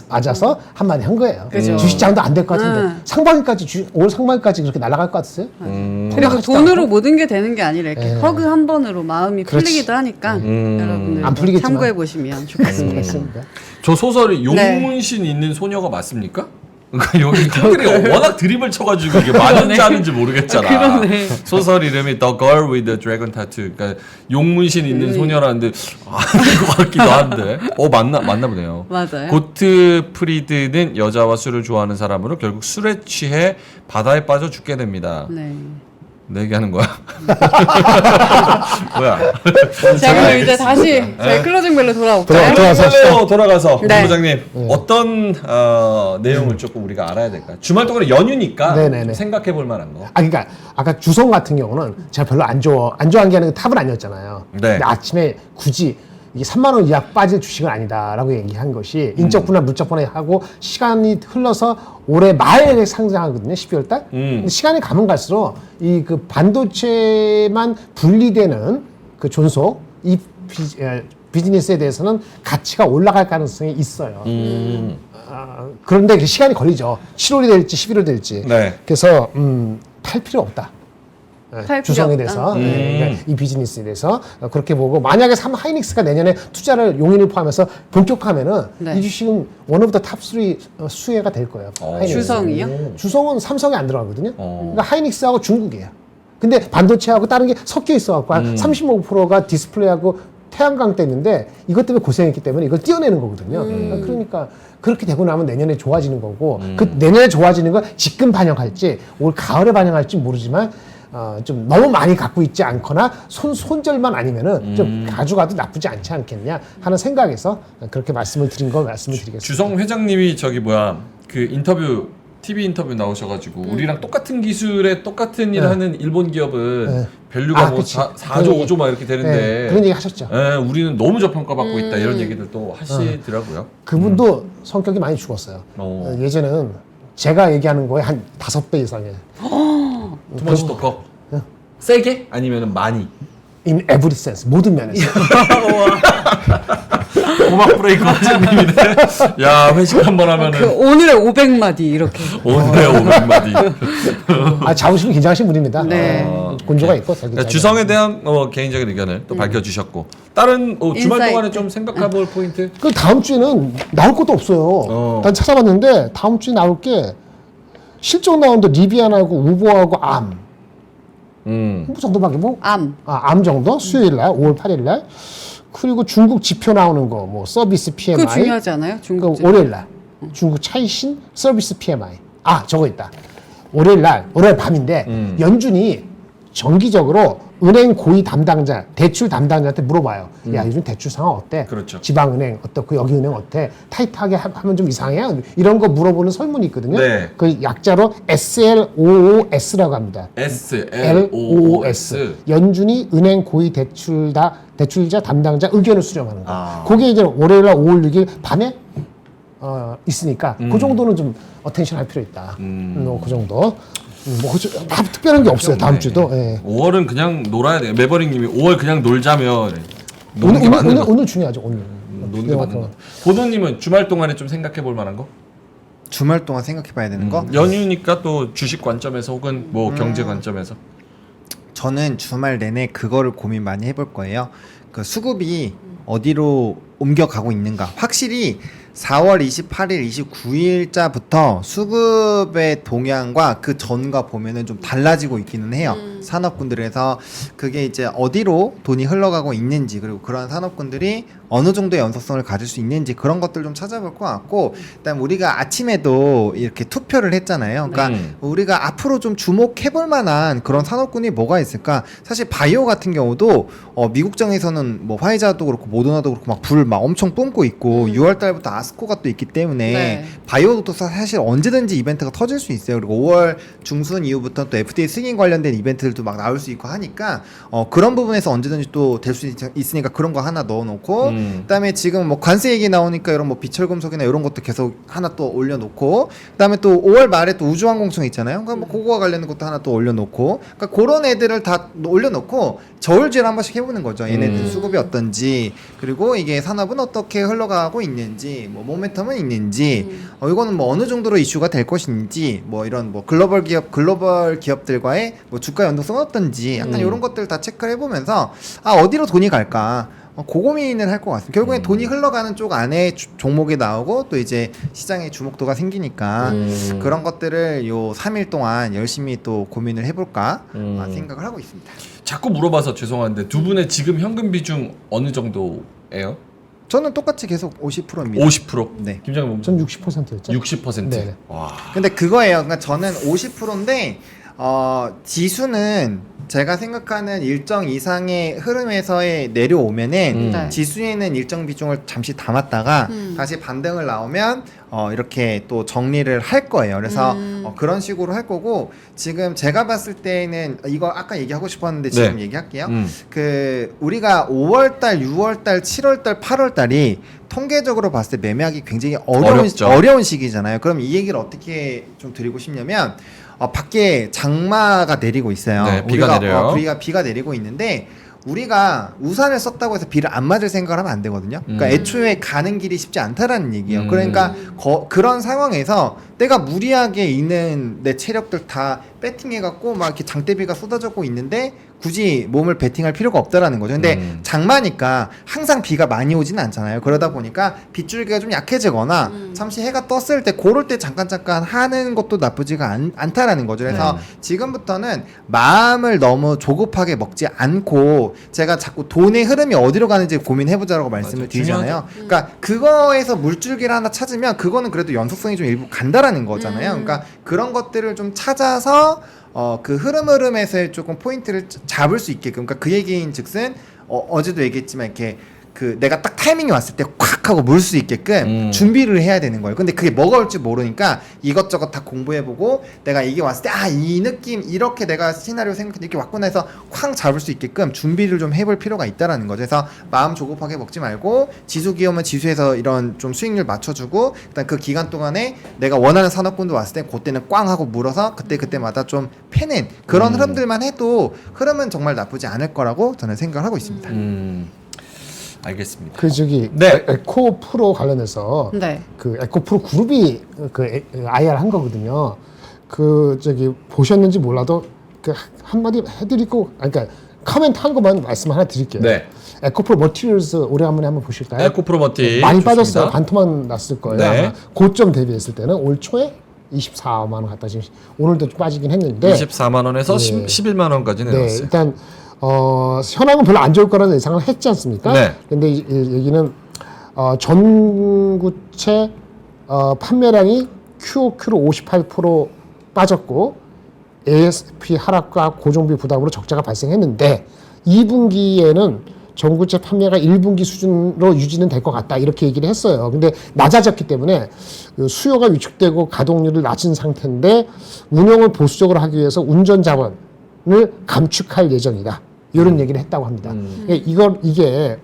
맞아서 한마디 한 거예요. 그죠. 주식장도 안 될 것 같은데 상반기까지 올 상반기까지 그렇게 날아갈 것 같았어요? 그리고 돈으로 모든 게 되는 게 아니라 이렇게 허그 한 번으로 마음이 그렇지. 풀리기도 하니까 여러분들 안 풀리겠지만. 참고해 보시면 좋겠습니다. 그렇습니다. 저 소설이 용문신 있는 소녀가 맞습니까? 그러니까 여기 형들이 워낙 드립을 쳐가지고 이게 맞는지 아닌지 모르겠잖아. 그러네. 소설 이름이 The Girl with the Dragon Tattoo. 그러니까 용문신 있는 소녀라는데 아닌 것 같기도 한데. 맞나 보네요. 맞아요. 고트프리드는 여자와 술을 좋아하는 사람으로 결국 술에 취해 바다에 빠져 죽게 됩니다. 네. 내 얘기하는 거야? 뭐야? 자 그럼 이제 다시 저희 클로징 벨로 돌아올까요? 돌아가서 돌아가서 네. 본부장님 어떤 내용을 조금 우리가 알아야 될까요? 주말 동안에 연휴니까 네네네. 좀 생각해 볼 만한 거. 그러니까 아까 주성 같은 경우는 제가 별로 안 좋아한 게 아니라 탑은 아니었잖아요. 네. 근데 아침에 굳이 이게 3만 원 이하 빠질 주식은 아니다라고 얘기한 것이 인적 분할, 물적 분할하고 시간이 흘러서 올해 말에 상장하거든요. 12월 달. 근데 시간이 가면 갈수록 이 그 반도체만 분리되는 그 존속 이 비즈니스에 대해서는 가치가 올라갈 가능성이 있어요. 그런데 그 시간이 걸리죠. 7월이 될지 11월 될지. 네. 그래서 팔 필요 없다. 필요 주성에 없다. 대해서 그러니까 이 비즈니스에 대해서 그렇게 보고 만약에 하이닉스가 내년에 투자를 용인을 포함해서 본격화하면은 네. 이 주식은 원 오브 더 탑3 수혜가 될 거예요. 하이닉스. 주성이요? 주성은 삼성에 안 들어가거든요. 어. 그러니까 하이닉스하고 중국이에요. 근데 반도체하고 다른 게 섞여 있어갖고 한 35%가 디스플레이하고 태양광 때문에 이것 때문에 고생했기 때문에 이걸 띄어내는 거거든요. 그러니까 그렇게 되고 나면 내년에 좋아지는 거고 그 내년에 좋아지는 걸 지금 반영할지 올 가을에 반영할지 모르지만 좀 너무 많이 갖고 있지 않거나 손절만 아니면은 좀 가져가도 나쁘지 않지 않겠냐 하는 생각에서 그렇게 말씀을 드린 걸 말씀을 드리겠습니다. 주성 회장님이 그 인터뷰 TV 인터뷰 나오셔가지고 우리랑 똑같은 기술에 똑같은 일을 하는 일본 기업은 밸류가 뭐 그치. 4조, 5조 막 이렇게 되는데 그런 얘기 하셨죠. 우리는 너무 저평가받고 있다 이런 얘기들 또 하시더라고요. 그분도 성격이 많이 죽었어요. 예전에는 제가 얘기하는 거에 한 5배 이상이에요. 투머치 토커. 세게? 아니면 많이? In every sense. 모든 면에서. 고막 브레이크 원장님이네. 야, 회식 한번 그 하면은 오늘의 500마디 이렇게. 오늘의 500마디. 자부심 굉장하신 분입니다. 네. 곤조가 있고. 주성에 대한 개인적인 의견을 또 밝혀주셨고 다른 주말 인사이트. 동안에 좀 생각해볼 포인트? 그 다음 주에는 나올 것도 없어요. 난 찾아봤는데 다음 주에 나올 게 실적 나오는데 리비안하고 우보하고 암. 뭐 정도밖에 암 정도 수요일 날 5월 8일 날 그리고 중국 지표 나오는 거 뭐 서비스 PMI 그거 중요하지 않아요? 중국 월요일 날 중국 차이신 서비스 PMI 저거 있다. 월요일 밤인데 연준이 정기적으로 은행 고위 담당자, 대출 담당자한테 물어봐요. 야, 요즘 대출 상황 어때? 그렇죠. 지방은행 어떻고 여기 은행 어때? 타이트하게 하면 좀 이상해? 이런 거 물어보는 설문이 있거든요. 네. 그 약자로 SLOOS라고 합니다. SLOOS. 연준이 은행 고위 대출자 담당자 의견을 수렴하는 거. 아. 그게 이제 월요일날 5월 6일 밤에 있으니까 그 정도는 좀 어텐션 할 필요 있다. 그 정도. 특별한 게 없어요. 다음 주도. 예. 5월은 그냥 놀아야 돼요. 매버릭님이 5월 그냥 놀자면 노는 게 맞는 거. 오늘 중요하죠. 오늘. 노는 게 맞는 거. 보도님은 주말 동안에 좀 생각해 볼 만한 거? 주말 동안 생각해봐야 되는 거. 연휴니까 또 주식 관점에서 혹은 뭐 경제 관점에서. 저는 주말 내내 그거를 고민 많이 해볼 거예요. 그 수급이 어디로 옮겨가고 있는가. 확실히 4월 28일, 29일자부터 수급의 동향과 그 전과 보면은 좀 달라지고 있기는 해요. 산업군들에서 그게 이제 어디로 돈이 흘러가고 있는지, 그리고 그런 산업군들이 어느 정도의 연속성을 가질 수 있는지 그런 것들 좀 찾아볼 것 같고, 그다음 우리가 아침에도 이렇게 투표를 했잖아요. 그러니까 우리가 앞으로 좀 주목해볼 만한 그런 산업군이 뭐가 있을까? 사실 바이오 같은 경우도 미국장에서는 뭐 화이자도 그렇고 모더나도 그렇고 막 불 막 엄청 뿜고 있고 6월 달부터 아스코가 또 있기 때문에 네. 바이오도 사실 언제든지 이벤트가 터질 수 있어요. 그리고 5월 중순 이후부터 또 FDA 승인 관련된 이벤트들도 막 나올 수 있고 하니까 그런 부분에서 언제든지 또 될 수 있으니까 그런 거 하나 넣어놓고 그다음에 지금 뭐 관세 얘기 나오니까 이런 뭐 비철금속이나 이런 것도 계속 하나 또 올려놓고 그다음에 또 5월 말에 또 우주항공청 있잖아요. 그러니까 뭐 그거와 관련된 것도 하나 또 올려놓고 그러니까 그런 애들을 다 올려놓고 저울질 한 번씩 해보는 거죠. 얘네들 수급이 어떤지 그리고 이게 산업은 어떻게 흘러가고 있는지 뭐 모멘텀은 있는지 이거는 뭐 어느 정도로 이슈가 될 것인지 뭐 이런 뭐 글로벌 기업들과의 뭐 주가 연동성은 어떤지 약간 이런 것들 다 체크를 해보면서 어디로 돈이 갈까 그 고민을 할 것 같습니다. 결국엔 돈이 흘러가는 쪽 안에 종목이 나오고 또 이제 시장에 주목도가 생기니까 그런 것들을 요 3일 동안 열심히 또 고민을 해볼까 생각을 하고 있습니다. 자꾸 물어봐서 죄송한데 두 분의 지금 현금 비중 어느 정도예요? 저는 똑같이 계속 50%입니다. 50%? 네. 김장현 모님 전 60%였죠. 60%. 네. 와. 근데 그거예요. 그러니까 저는 50%인데 지수는 제가 생각하는 일정 이상의 흐름에서의 내려오면은 네. 지수에는 일정 비중을 잠시 담았다가 다시 반등을 나오면 이렇게 또 정리를 할 거예요. 그래서 그런 식으로 할 거고 지금 제가 봤을 때는 이거 아까 얘기하고 싶었는데 지금 네. 얘기할게요. 그 우리가 5월달, 6월달, 7월달, 8월달이 통계적으로 봤을 때 매매하기 굉장히 어렵죠. 어려운 시기잖아요. 그럼 이 얘기를 어떻게 좀 드리고 싶냐면 밖에 장마가 내리고 있어요. 네, 비가 내려요. 우리가 비가 내리고 있는데 우리가 우산을 썼다고 해서 비를 안 맞을 생각을 하면 안 되거든요. 그러니까 애초에 가는 길이 쉽지 않다라는 얘기예요. 그러니까 그런 상황에서 내가 무리하게 있는 내 체력들 다 배팅해갖고 막 이렇게 장대비가 쏟아지고 있는데 굳이 몸을 배팅할 필요가 없다라는 거죠. 근데 장마니까 항상 비가 많이 오지는 않잖아요. 그러다 보니까 빗줄기가 좀 약해지거나 잠시 해가 떴을 때 그럴 때 잠깐 하는 것도 나쁘지가 않다라는 거죠. 그래서 지금부터는 마음을 너무 조급하게 먹지 않고 제가 자꾸 돈의 흐름이 어디로 가는지 고민해보자라고 말씀을 드리잖아요. 그러니까 그거에서 물줄기를 하나 찾으면 그거는 그래도 연속성이 좀 일부 간다라는 거잖아요. 그러니까 그런 것들을 좀 찾아서 그 흐름에서의 조금 포인트를 잡을 수 있게끔, 그러니까 그 얘기인 즉슨 어제도 얘기했지만 이렇게 그 내가 딱 타이밍이 왔을 때 콱 하고 물 수 있게끔 준비를 해야 되는 거예요. 근데 그게 뭐가 올지 모르니까 이것저것 다 공부해보고 내가 이게 왔을 때 이 느낌 이렇게 내가 시나리오 생각해 이렇게 왔구나 해서 쾅 잡을 수 있게끔 준비를 좀 해볼 필요가 있다라는 거죠. 그래서 마음 조급하게 먹지 말고 지수 기업은 지수에서 이런 좀 수익률 맞춰주고 일단 그 기간 동안에 내가 원하는 산업군도 왔을 때 그때는 꽝 하고 물어서 그때마다 좀 패는 그런 흐름들만 해도 흐름은 정말 나쁘지 않을 거라고 저는 생각을 하고 있습니다. 알겠습니다. 그 저기 네. 에코 프로 관련해서 네. 그 에코 프로 그룹이 그 IR 한 거거든요. 그 저기 보셨는지 몰라도 그 한마디 해드리고 그러니까 커멘트 한 것만 말씀 하나 드릴게요. 네. 에코 프로 머티리얼스 오래간만에 한번 보실까요? 에코프로머티 많이 좋습니다. 빠졌어요. 반토막 났을 거예요. 네. 아마 고점 대비했을 때는 올 초에 24만 원 갔다 지금 오늘도 좀 빠지긴 했는데 24만 원에서 네. 11만 원까지 네, 내려왔어요. 일단 현황은 별로 안 좋을 거라는 예상을 했지 않습니까? 네. 근데 이 얘기는 전구체 판매량이 QOQ로 58% 빠졌고 ASP 하락과 고정비 부담으로 적자가 발생했는데 2분기에는 전구체 판매가 1분기 수준으로 유지는 될 것 같다 이렇게 얘기를 했어요. 근데 낮아졌기 때문에 그 수요가 위축되고 가동률을 낮은 상태인데 운영을 보수적으로 하기 위해서 운전 자원을 감축할 예정이다. 이런 얘기를 했다고 합니다. 이게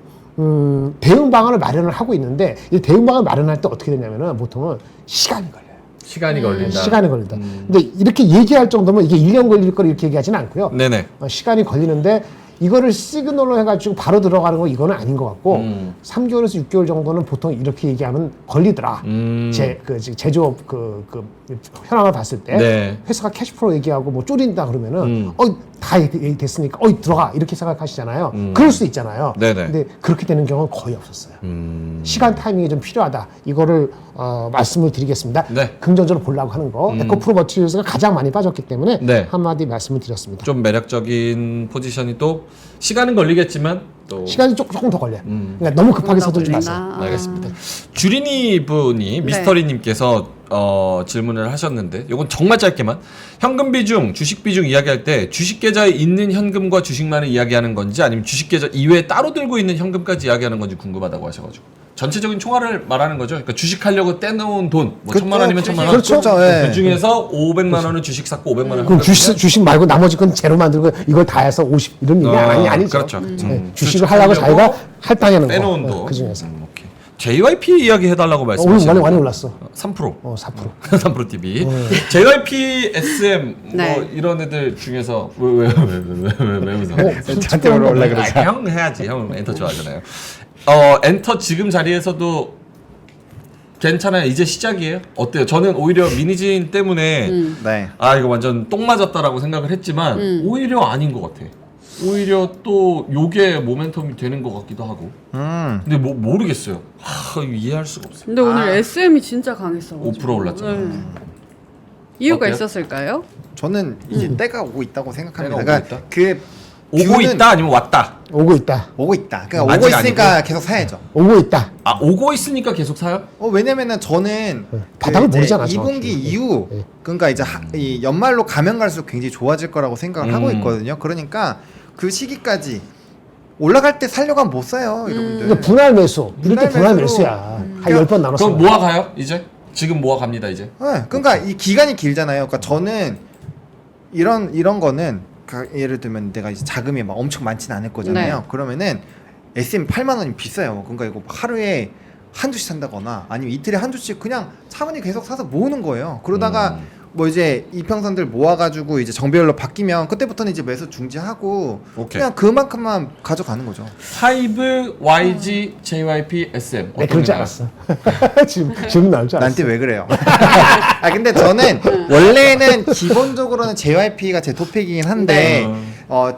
대응 방안을 마련을 하고 있는데 이 대응 방안을 마련할 때 어떻게 되냐면은 보통은 시간이 걸려요. 시간이 걸린다. 시간이 걸린다. 근데 이렇게 얘기할 정도면 이게 1년 걸릴 거를 이렇게 얘기하지는 않고요. 네네. 시간이 걸리는데 이거를 시그널로 해가지고 바로 들어가는 거 이거는 아닌 것 같고 3개월에서 6개월 정도는 보통 이렇게 얘기하면 걸리더라. 제조업 현황을 봤을 때 네. 회사가 캐시플로 얘기하고 뭐 쪼린다 그러면은 다 됐으니까 들어가 이렇게 생각하시잖아요. 그럴 수 있잖아요. 네네. 근데 그렇게 되는 경우는 거의 없었어요. 시간 타이밍이 좀 필요하다. 이거를 말씀을 드리겠습니다. 네. 긍정적으로 보려고 하는 거. 에코프로 머티리얼스가 가장 많이 빠졌기 때문에 네. 한마디 말씀을 드렸습니다. 좀 매력적인 포지션이 또 시간은 걸리겠지만 또 시간이 조금 더 걸려요. 그러니까 너무 급하게 서두르지 마세요. 알겠습니다. 주린이 분이 미스터리님께서 질문을 하셨는데 이건 정말 짧게만 현금 비중, 주식 비중 이야기할 때 주식 계좌에 있는 현금과 주식만을 이야기하는 건지 아니면 주식 계좌 이외에 따로 들고 있는 현금까지 이야기하는 건지 궁금하다고 하셔가지고 전체적인 총알을 말하는 거죠. 그러니까 주식하려고 떼놓은 돈, 뭐 1,000만 원이면 1,000만 원. 그렇죠. 예. 그 중에서 500만 원은 주식 샀고 500만 원. 그럼 주식 말고 나머지 건 제로 만들고 이걸 다 해서 50 이런 얘기 아니죠. 그렇죠. 주식을 하려고 자기가 할당하는 거. 빼놓은 돈. 그 중에서. 오케이. JYP 이야기 해달라고 오늘 말씀하셨는데 많이 올랐어. 3%. 4%. 3% TV. JYP, SM 뭐 네. 이런 애들 중에서 왜 웃어? 저한테 올라 그러죠. 형 해야지. 형 엔터 좋아하잖아요. 엔터 지금 자리에서도 괜찮아요. 이제 시작이에요. 어때요? 저는 오히려 미니진 때문에 네. 아 이거 완전 똥 맞았다라고 생각을 했지만 오히려 아닌 것 같아. 오히려 또 요게 모멘텀이 되는 것 같기도 하고. 근데 뭐 모르겠어요. 이거 이해할 수가 없어요. 근데 오늘 SM이 진짜 강했어. 5% 올랐잖아. 이유가 어때요? 있었을까요? 저는 이제 때가 오고 있다고 생각합니다. 때가 그러니까 오고 있다? 그 오고 뷰는 있다 아니면 왔다? 오고 있다. 오고 있다. 그러니까 아직 오고 있으니까 계속 사야죠. 오고 있다. 아 오고 있으니까 계속 사요? 왜냐면은 저는 바닥을 이제 모르잖아, 2분기 정확히. 이후 네. 그러니까 이제 이 연말로 가면 갈수록 굉장히 좋아질 거라고 생각을 하고 있거든요. 그러니까 그 시기까지 올라갈 때 살려고 하면 못 사요, 여러분들. 이거 분할 매수. 이럴 때 분할 분할 매수로. 매수야. 한 10번 나눴어. 그럼 모아가요? 이제? 지금 모아갑니다 이제. 네, 그러니까 이 기간이 길잖아요. 그러니까 저는 이런 거는 예를 들면 내가 이제 자금이 막 엄청 많지는 않을 거잖아요. 네. 그러면은 SM 8만 원이면 비싸요. 그러니까 이거 하루에 한 주씩 산다거나 아니면 이틀에 한 주씩 그냥 차분히 계속 사서 모으는 거예요. 그러다가 뭐 이제 이평선들 모아가지고 이제 정비별로 바뀌면 그때부터는 이제 매수 중지하고 오케이. 그냥 그만큼만 가져가는 거죠. 하이브, YG, JYP, SM. 네, 그럴 줄 알았어. 지금 질문 나올 줄 알았어. 나한테 왜 그래요? 아 근데 저는 원래는 기본적으로는 JYP가 제 토픽이긴 한데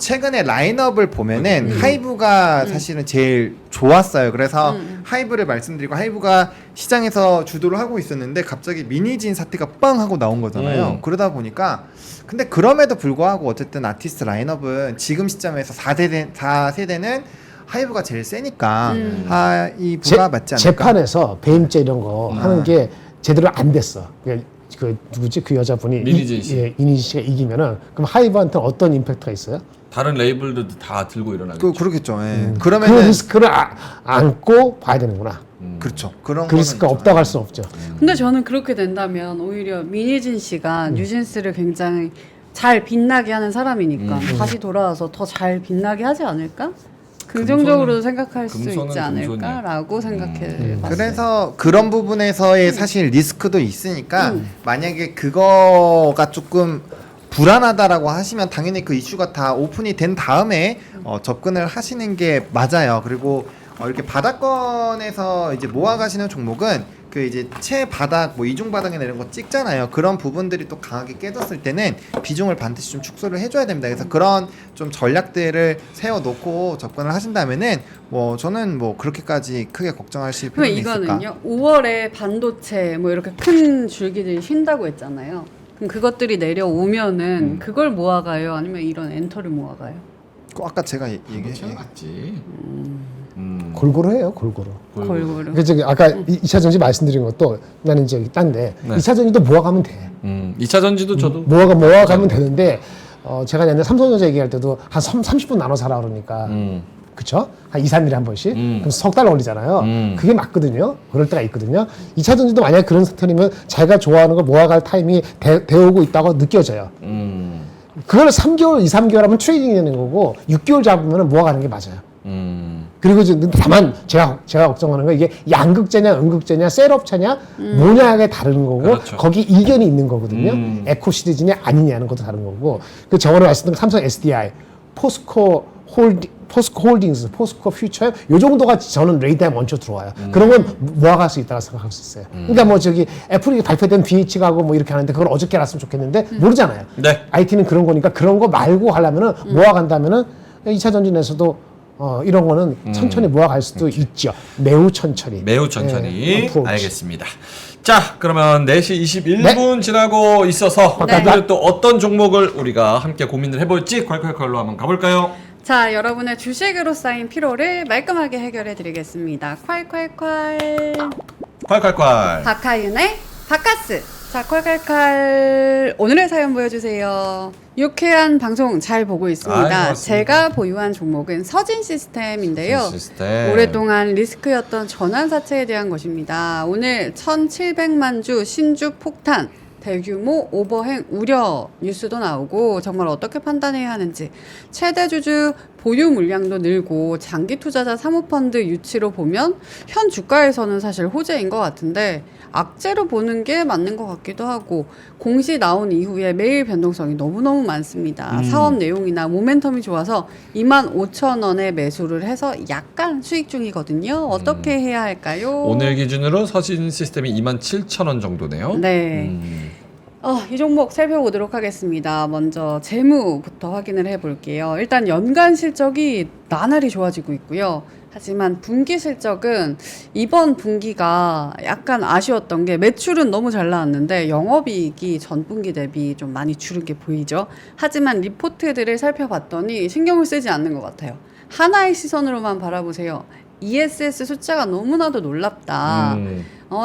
최근에 라인업을 보면은 하이브가 사실은 제일 좋았어요. 그래서 하이브를 말씀드리고 하이브가 시장에서 주도를 하고 있었는데 갑자기 미니진 사태가 빵 하고 나온 거잖아요. 그러다 보니까 근데 그럼에도 불구하고 어쨌든 아티스트 라인업은 지금 시점에서 4세대는 하이브가 제일 세니까 하이브가 맞지 않을까? 재판에서 배임죄 이런 거 하는 게 제대로 안 됐어. 그 누구지 그 여자분이 미니진 씨. 이니진 씨가 이기면은 그럼 하이브한테 어떤 임팩트가 있어요? 다른 레이블들도 다 들고 일어나겠죠. 그렇겠죠. 예. 그 그러면은 리스크를 안고 봐야 되는구나. 그렇죠. 그런 그 리스크가 거는 없다고 할 수 없죠. 근데 저는 그렇게 된다면 오히려 민희진 씨가 뉴진스를 굉장히 잘 빛나게 하는 사람이니까 다시 돌아와서 더 잘 빛나게 하지 않을까? 긍정적으로 생각할 수 금손은 있지 않을까라고 생각해 봤어요. 그래서 그런 부분에서의 사실 리스크도 있으니까 만약에 그거가 조금 불안하다라고 하시면 당연히 그 이슈가 다 오픈이 된 다음에 접근을 하시는 게 맞아요. 그리고 이렇게 바닥권에서 이제 모아가시는 종목은 그 이제 최바닥 뭐 이중 바닥이나 이런 거 찍잖아요. 그런 부분들이 또 강하게 깨졌을 때는 비중을 반드시 좀 축소를 해줘야 됩니다. 그래서 그런 좀 전략들을 세워놓고 접근을 하신다면은 뭐 저는 뭐 그렇게까지 크게 걱정하실 그럼 필요는 있을까? 이거는요. 5월에 반도체 뭐 이렇게 큰 줄기들이 쉰다고 했잖아요. 그럼 그것들이 내려오면은 그걸 모아가요? 아니면 이런 엔터를 모아가요? 아까 제가 얘기했죠. 맞지. 골고루 해요, 골고루. 골고루. 그 저기 아까 2차 전지 말씀드린 것도 나는 이제 딴데 네. 2차 전지도 모아가면 돼. 2차 전지도 저도 모아가면 되는데 제가 옛날에 삼성전자 얘기할 때도 한 30분 나눠 사라 그러니까 그쵸? 한 2, 3일에 한 번씩 그럼 석 달 올리잖아요. 그게 맞거든요. 그럴 때가 있거든요. 2차 전지도 만약에 그런 상태이면 자기가 좋아하는 걸 모아갈 타임이 되어오고 있다고 느껴져요. 그걸 3개월, 2, 3개월 하면 트레이딩이 되는 거고 6개월 잡으면 모아가는 게 맞아요. 그리고 이제 다만 제가 걱정하는 건 이게 양극재냐 음극재냐 셋업차냐 뭐냐에 다른 거고 그렇죠. 거기 이견이 있는 거거든요. 에코 시리즈냐 아니냐는 것도 다른 거고 그 저번에 말씀드린 삼성 SDI, 포스코 홀딩스, 포스코 퓨처 요 정도가 저는 레이더에 먼저 들어와요. 그런 건 모아갈 수 있다고 생각할 수 있어요. 그러니까 뭐 저기 애플이 발표된 BH가고 뭐 이렇게 하는데 그걸 어저께 알았으면 좋겠는데 모르잖아요. 네. IT는 그런 거니까 그런 거 말고 하려면은 모아간다면은 2차 전진에서도 이런 거는 천천히 모아갈 수도 있죠. 매우 천천히. 매우 천천히. approach. 알겠습니다. 자, 그러면 4시 21분 지나고 있어서 네. 오늘은 또 어떤 종목을 우리가 함께 고민을 해볼지 콸콸콸로 한번 가볼까요? 자, 여러분의 주식으로 쌓인 피로를 말끔하게 해결해 드리겠습니다. 콸콸콸. 콸콸콸. 박하윤의 바카스. 자, 콸콸콸. 오늘의 사연 보여주세요. 유쾌한 방송 잘 보고 있습니다. 아이, 고맙습니다. 제가 보유한 종목은 서진 시스템인데요. 시스템. 오랫동안 리스크였던 전환사채에 대한 것입니다. 오늘 1,700만 주 신주 폭탄, 대규모 오버행 우려 뉴스도 나오고 정말 어떻게 판단해야 하는지, 최대 주주 보유 물량도 늘고 장기 투자자 사모펀드 유치로 보면 현 주가에서는 사실 호재인 것 같은데 악재로 보는 게 맞는 것 같기도 하고, 공시 나온 이후에 매일 변동성이 너무너무 많습니다. 사업 내용이나 모멘텀이 좋아서 25,000원에 매수를 해서 약간 수익 중이거든요. 어떻게 해야 할까요? 오늘 기준으로 서진 시스템이 27,000원 정도네요. 네. 이 종목 살펴보도록 하겠습니다. 먼저 재무부터 확인을 해볼게요. 일단 연간 실적이 나날이 좋아지고 있고요. 하지만 분기 실적은 이번 분기가 약간 아쉬웠던 게 매출은 너무 잘 나왔는데 영업이익이 전 분기 대비 좀 많이 줄은 게 보이죠. 하지만 리포트들을 살펴봤더니 신경을 쓰지 않는 것 같아요. 하나의 시선으로만 바라보세요. ESS 숫자가 너무나도 놀랍다.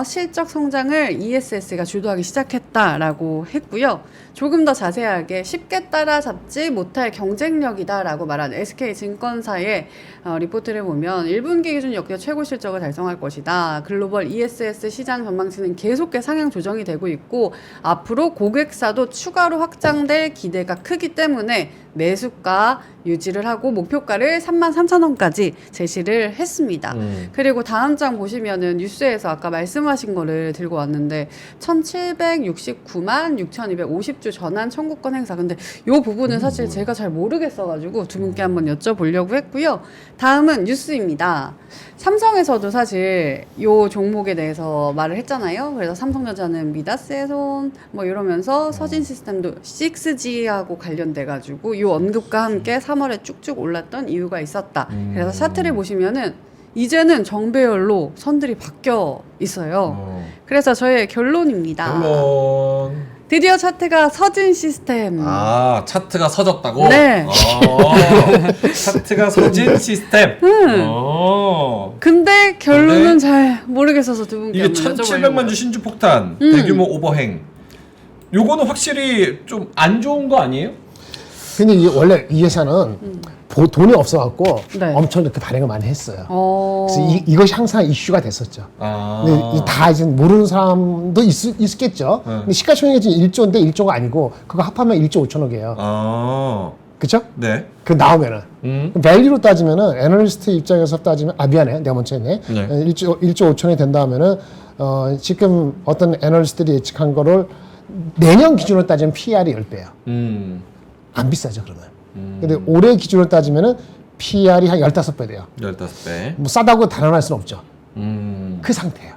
실적 성장을 ESS가 주도하기 시작했다라고 했고요. 조금 더 자세하게 쉽게 따라잡지 못할 경쟁력이다라고 말한 SK증권사의 리포트를 보면 1분기 기준 역대 최고 실적을 달성할 것이다. 글로벌 ESS 시장 전망치는 계속해 상향 조정이 되고 있고 앞으로 고객사도 추가로 확장될 기대가 크기 때문에 매수가 유지를 하고 목표가를 33,000원까지 제시를 했습니다. 그리고 다음 장 보시면은 뉴스에서 아까 말씀하신 거를 들고 왔는데 1,769만 6,250주 전환 청구권 행사. 근데 요 부분은 사실 제가 잘 모르겠어가지고 두 분께 한번 여쭤보려고 했고요. 다음은 뉴스입니다. 삼성에서도 사실 요 종목에 대해서 말을 했잖아요. 그래서 삼성전자는 미다스의 손 뭐 이러면서 서진 시스템도 6G하고 관련돼가지고 요 언급과 함께 3월에 쭉쭉 올랐던 이유가 있었다. 그래서 차트를 보시면은 이제는 정배열로 선들이 바뀌어 있어요. 그래서 저의 결론입니다. 결론. 드디어 차트가 서진 시스템. 차트가 서졌다고? 네. 차트가 서진 시스템. 근데 결론은 잘 모르겠어서 두 분께 이게 한번 1,700만 주 신주 폭탄, 대규모 오버행. 요거는 확실히 좀 안 좋은 거 아니에요? 근데 이게 원래 이 회사는 돈이 없어갖고 네. 엄청 이렇게 발행을 많이 했어요. 어. 그래서 이것이 항상 이슈가 됐었죠. 근데 다 이제 모르는 사람도 있겠죠. 근데 시가총액이 지금 1조인데 1조가 아니고 그거 합하면 1조 5천억이에요. 그쵸? 네. 그 나오면은. 밸류로 따지면은 애널리스트 입장에서 따지면 미안해. 내가 먼저 했네. 네. 1조 5천이 된다면은 지금 어떤 애널리스트들이 예측한 거를 내년 기준으로 따지면 PR이 10배예요. 안 비싸죠, 그러면. 근데 올해 기준으로 따지면은 PR이 한 15배 돼요. 15배. 뭐 싸다고 단언할 수는 없죠. 그 상태예요.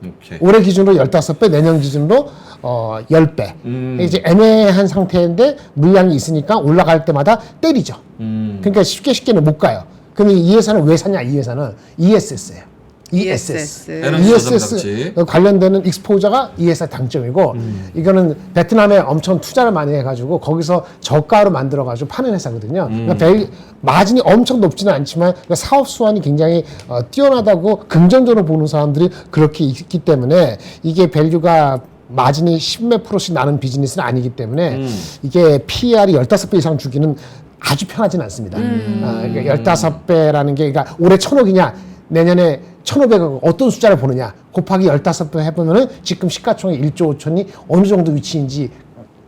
오케이. 올해 기준으로 15배, 내년 기준으로 10배. 이제 애매한 상태인데 물량이 있으니까 올라갈 때마다 때리죠. 그러니까 쉽게는 못 가요. 근데 이 회사는 왜 사냐? 이 회사는 ESS예요. ESS. 에너지 저장 장치. 관련되는 익스포저가 ESS 장점이고 이거는 베트남에 엄청 투자를 많이 해가지고 거기서 저가로 만들어가지고 파는 회사거든요. 그러니까 마진이 엄청 높지는 않지만 그러니까 사업 수완이 굉장히 뛰어나다고 긍정적으로 보는 사람들이 그렇게 있기 때문에 이게 밸류가 마진이 10몇 %씩 나는 비즈니스는 아니기 때문에 이게 PER이 15배 이상 주기는 아주 편하진 않습니다. 그러니까 15배라는 게 그러니까 올해 1,000억이냐 내년에 1,500억 어떤 숫자를 보느냐 곱하기 15배 해보면은 지금 시가총액 1조 5천이 어느 정도 위치인지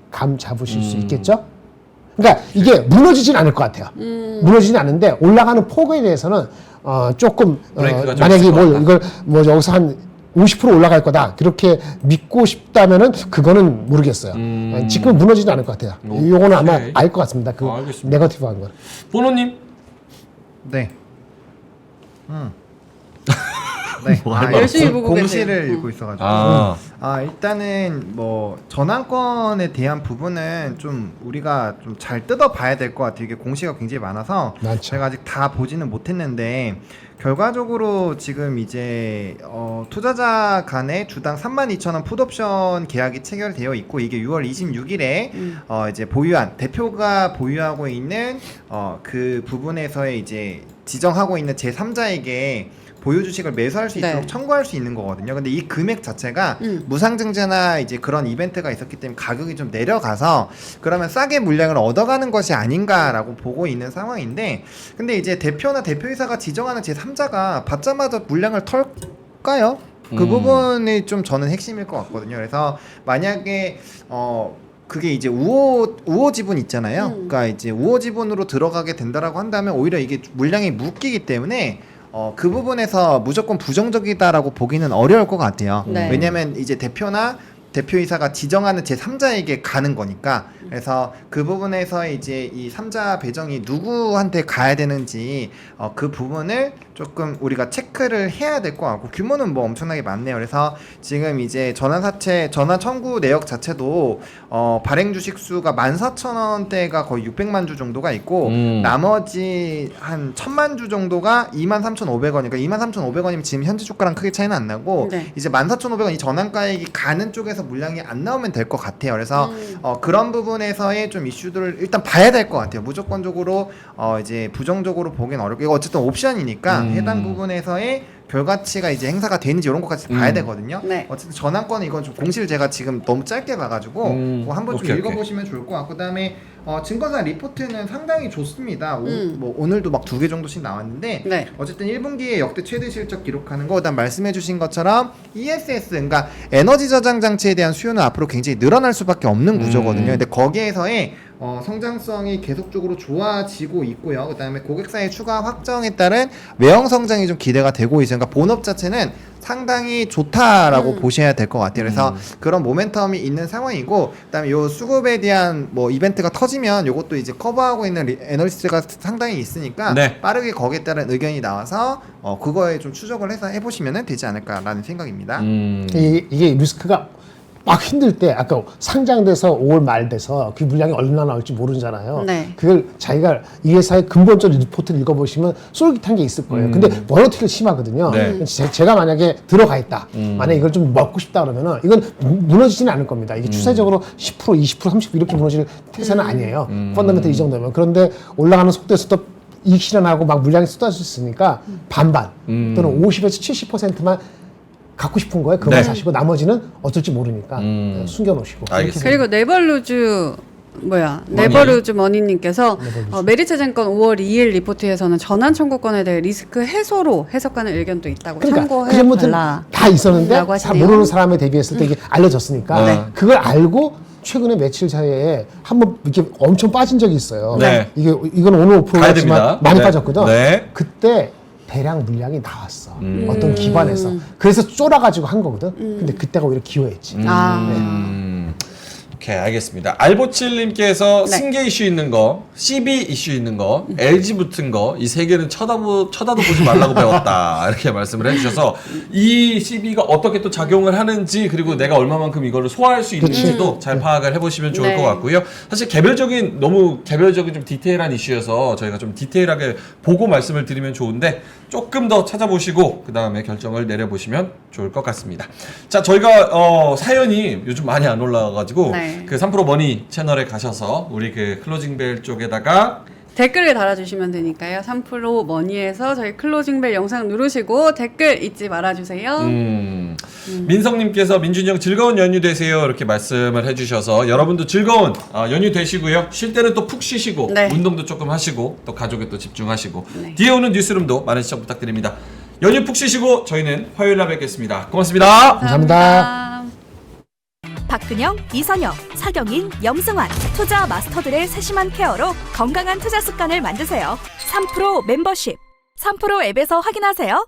감 잡으실 수 있겠죠? 그러니까 이게 무너지진 않을 것 같아요. 무너지진 않는데 올라가는 폭에 대해서는 조금 브레이크가 좀 만약에 있을 것 뭐 같다. 이걸 뭐 여기서 한 50% 올라갈 거다 그렇게 믿고 싶다면은 그거는 모르겠어요. 지금 무너지지 않을 것 같아요. 요거는 아마 오케이. 알 것 같습니다. 그 알겠습니다. 네거티브한 거. 보노님. 네. 네. 열심히 보고 공시를 계세요. 읽고 있어가지고. 일단은 뭐 전환권에 대한 부분은 좀 우리가 좀 잘 뜯어봐야 될 것 같아요. 이게 공시가 굉장히 많아서 많죠. 제가 아직 다 보지는 못했는데 결과적으로 지금 이제 투자자 간에 주당 32,000원 풋옵션 계약이 체결되어 있고 이게 6월 26일에 이제 보유한 대표가 보유하고 있는 그 부분에서의 이제 지정하고 있는 제3자에게 보유 주식을 매수할 수 있도록 네. 청구할 수 있는 거거든요. 근데 이 금액 자체가 무상증자나 이제 그런 이벤트가 있었기 때문에 가격이 좀 내려가서 그러면 싸게 물량을 얻어가는 것이 아닌가라고 보고 있는 상황인데 근데 이제 대표나 대표이사가 지정하는 제3자가 받자마자 물량을 털까요? 그 부분이 좀 저는 핵심일 것 같거든요. 그래서 만약에 그게 이제 우호 지분 있잖아요. 그러니까 이제 우호 지분으로 들어가게 된다라고 한다면 오히려 이게 물량이 묶이기 때문에 그 부분에서 무조건 부정적이다라고 보기는 어려울 것 같아요. 네. 왜냐면 이제 대표나 대표이사가 지정하는 제3자에게 가는 거니까 그래서 그 부분에서 이제 이 3자 배정이 누구한테 가야 되는지 그 부분을 조금 우리가 체크를 해야 될 것 같고 규모는 뭐 엄청나게 많네요. 그래서 지금 이제 전환 청구 내역 자체도 발행 주식 수가 14,000원대가 거의 600만 주 정도가 있고 나머지 한 1,000만 주 정도가 23,500원이니까 23,500원이면 지금 현재 주가랑 크게 차이는 안 나고 네. 이제 14,500원 이 전환가액이 가는 쪽에서 물량이 안 나오면 될 것 같아요. 그래서 그런 부분에서의 좀 이슈들을 일단 봐야 될 것 같아요. 무조건적으로 이제 부정적으로 보기는 어렵고 이거 어쨌든 옵션이니까 해당 부분에서의 결과치가 이제 행사가 되는지 이런 것까지 봐야 되거든요. 네. 어쨌든 전환권은 이건 좀 공시를 제가 지금 너무 짧게 봐가지고 그거 한번 좀 오케이, 읽어보시면 좋을 것 같고 그다음에 증권사 리포트는 상당히 좋습니다. 뭐 오늘도 막 2개 정도씩 나왔는데 네. 어쨌든 1분기에 역대 최대 실적 기록하는 거 그다음 말씀해주신 것처럼 ESS 그러니까 에너지 저장 장치에 대한 수요는 앞으로 굉장히 늘어날 수밖에 없는 구조거든요. 근데 거기에서의 성장성이 계속적으로 좋아지고 있고요. 그다음에 고객사의 추가 확정에 따른 외형 성장이 좀 기대가 되고 있어요. 그러니까 본업 자체는 상당히 좋다라고 보셔야 될 것 같아요. 그래서 그런 모멘텀이 있는 상황이고, 그다음에 요 수급에 대한 뭐 이벤트가 터지면 요것도 이제 커버하고 있는 애널리스트가 상당히 있으니까 네. 빠르게 거기에 따른 의견이 나와서 그거에 좀 추적을 해서 해보시면 되지 않을까라는 생각입니다. 이게 리스크가 막 힘들 때 아까 상장돼서 5월 말 돼서 그 물량이 얼마나 나올지 모르잖아요. 네. 그걸 자기가 이 회사의 근본적 리포트를 읽어보시면 쏠깃한 게 있을 거예요. 근데 버너티가 심하거든요. 네. 제가 만약에 들어가 있다. 만약에 이걸 좀 먹고 싶다 그러면은 이건 무너지지는 않을 겁니다. 이게 추세적으로 10%, 20%, 30% 이렇게 무너질 태세는 아니에요. 펀더멘털 이 정도면. 그런데 올라가는 속도에서도 이익 실현하고 막 물량이 쏟아질 수 있으니까 반반 또는 50에서 70%만 갖고 싶은 거예요. 그만 네. 사시고 나머지는 어쩔지 모르니까 숨겨놓으시고. 알겠습니다. 그리고 네버루즈 머니님께서 메리츠증권 5월 2일 리포트에서는 전환 청구권에 대해 리스크 해소로 해석하는 의견도 있다고 그러니까 그 참고해 전부터는 달라. 다 있었는데 라고 잘 하시네요. 모르는 사람에 대비했을 때 이게 알려졌으니까 네. 그걸 알고 최근에 며칠 사이에 한번 이렇게 엄청 빠진 적이 있어요. 네. 이건 오늘 가야 5%였지만 됩니다. 많이 네. 빠졌거든. 네. 그때 대량 물량이 나왔어. 어떤 기반에서. 그래서 쫄아가지고 한 거거든. 근데 그때가 오히려 기회였지. 아. 오케이, 알겠습니다. 알보칠님께서 네. 승계 이슈 있는 거, CB 이슈 있는 거, LG 붙은 거, 이 세 개는 쳐다도 보지 말라고 배웠다. 이렇게 말씀을 해주셔서 이 CB가 어떻게 또 작용을 하는지, 그리고 내가 얼마만큼 이거를 소화할 수 있는지도 잘 파악을 해보시면 좋을 네. 것 같고요. 사실 너무 개별적인 좀 디테일한 이슈여서 저희가 좀 디테일하게 보고 말씀을 드리면 좋은데, 조금 더 찾아보시고 그 다음에 결정을 내려보시면 좋을 것 같습니다. 자, 저희가 사연이 요즘 많이 안 올라와가지고 네. 그 3프로 머니 채널에 가셔서 우리 그 클로징벨 쪽에다가 댓글을 달아주시면 되니까요. 3프로 머니에서 저희 클로징벨 영상 누르시고 댓글 잊지 말아주세요. 민성님께서 민준이 형 즐거운 연휴 되세요 이렇게 말씀을 해주셔서 여러분도 즐거운 연휴 되시고요. 쉴 때는 또 푹 쉬시고 네. 운동도 조금 하시고 또 가족에 또 집중하시고 네. 뒤에 오는 뉴스룸도 많은 시청 부탁드립니다. 연휴 푹 쉬시고 저희는 화요일날 뵙겠습니다. 고맙습니다. 감사합니다. 박근영, 이선영, 사경인, 염승환 투자 마스터들의 세심한 케어로 건강한 투자 습관을 만드세요. 3프로 멤버십 3프로 앱에서 확인하세요.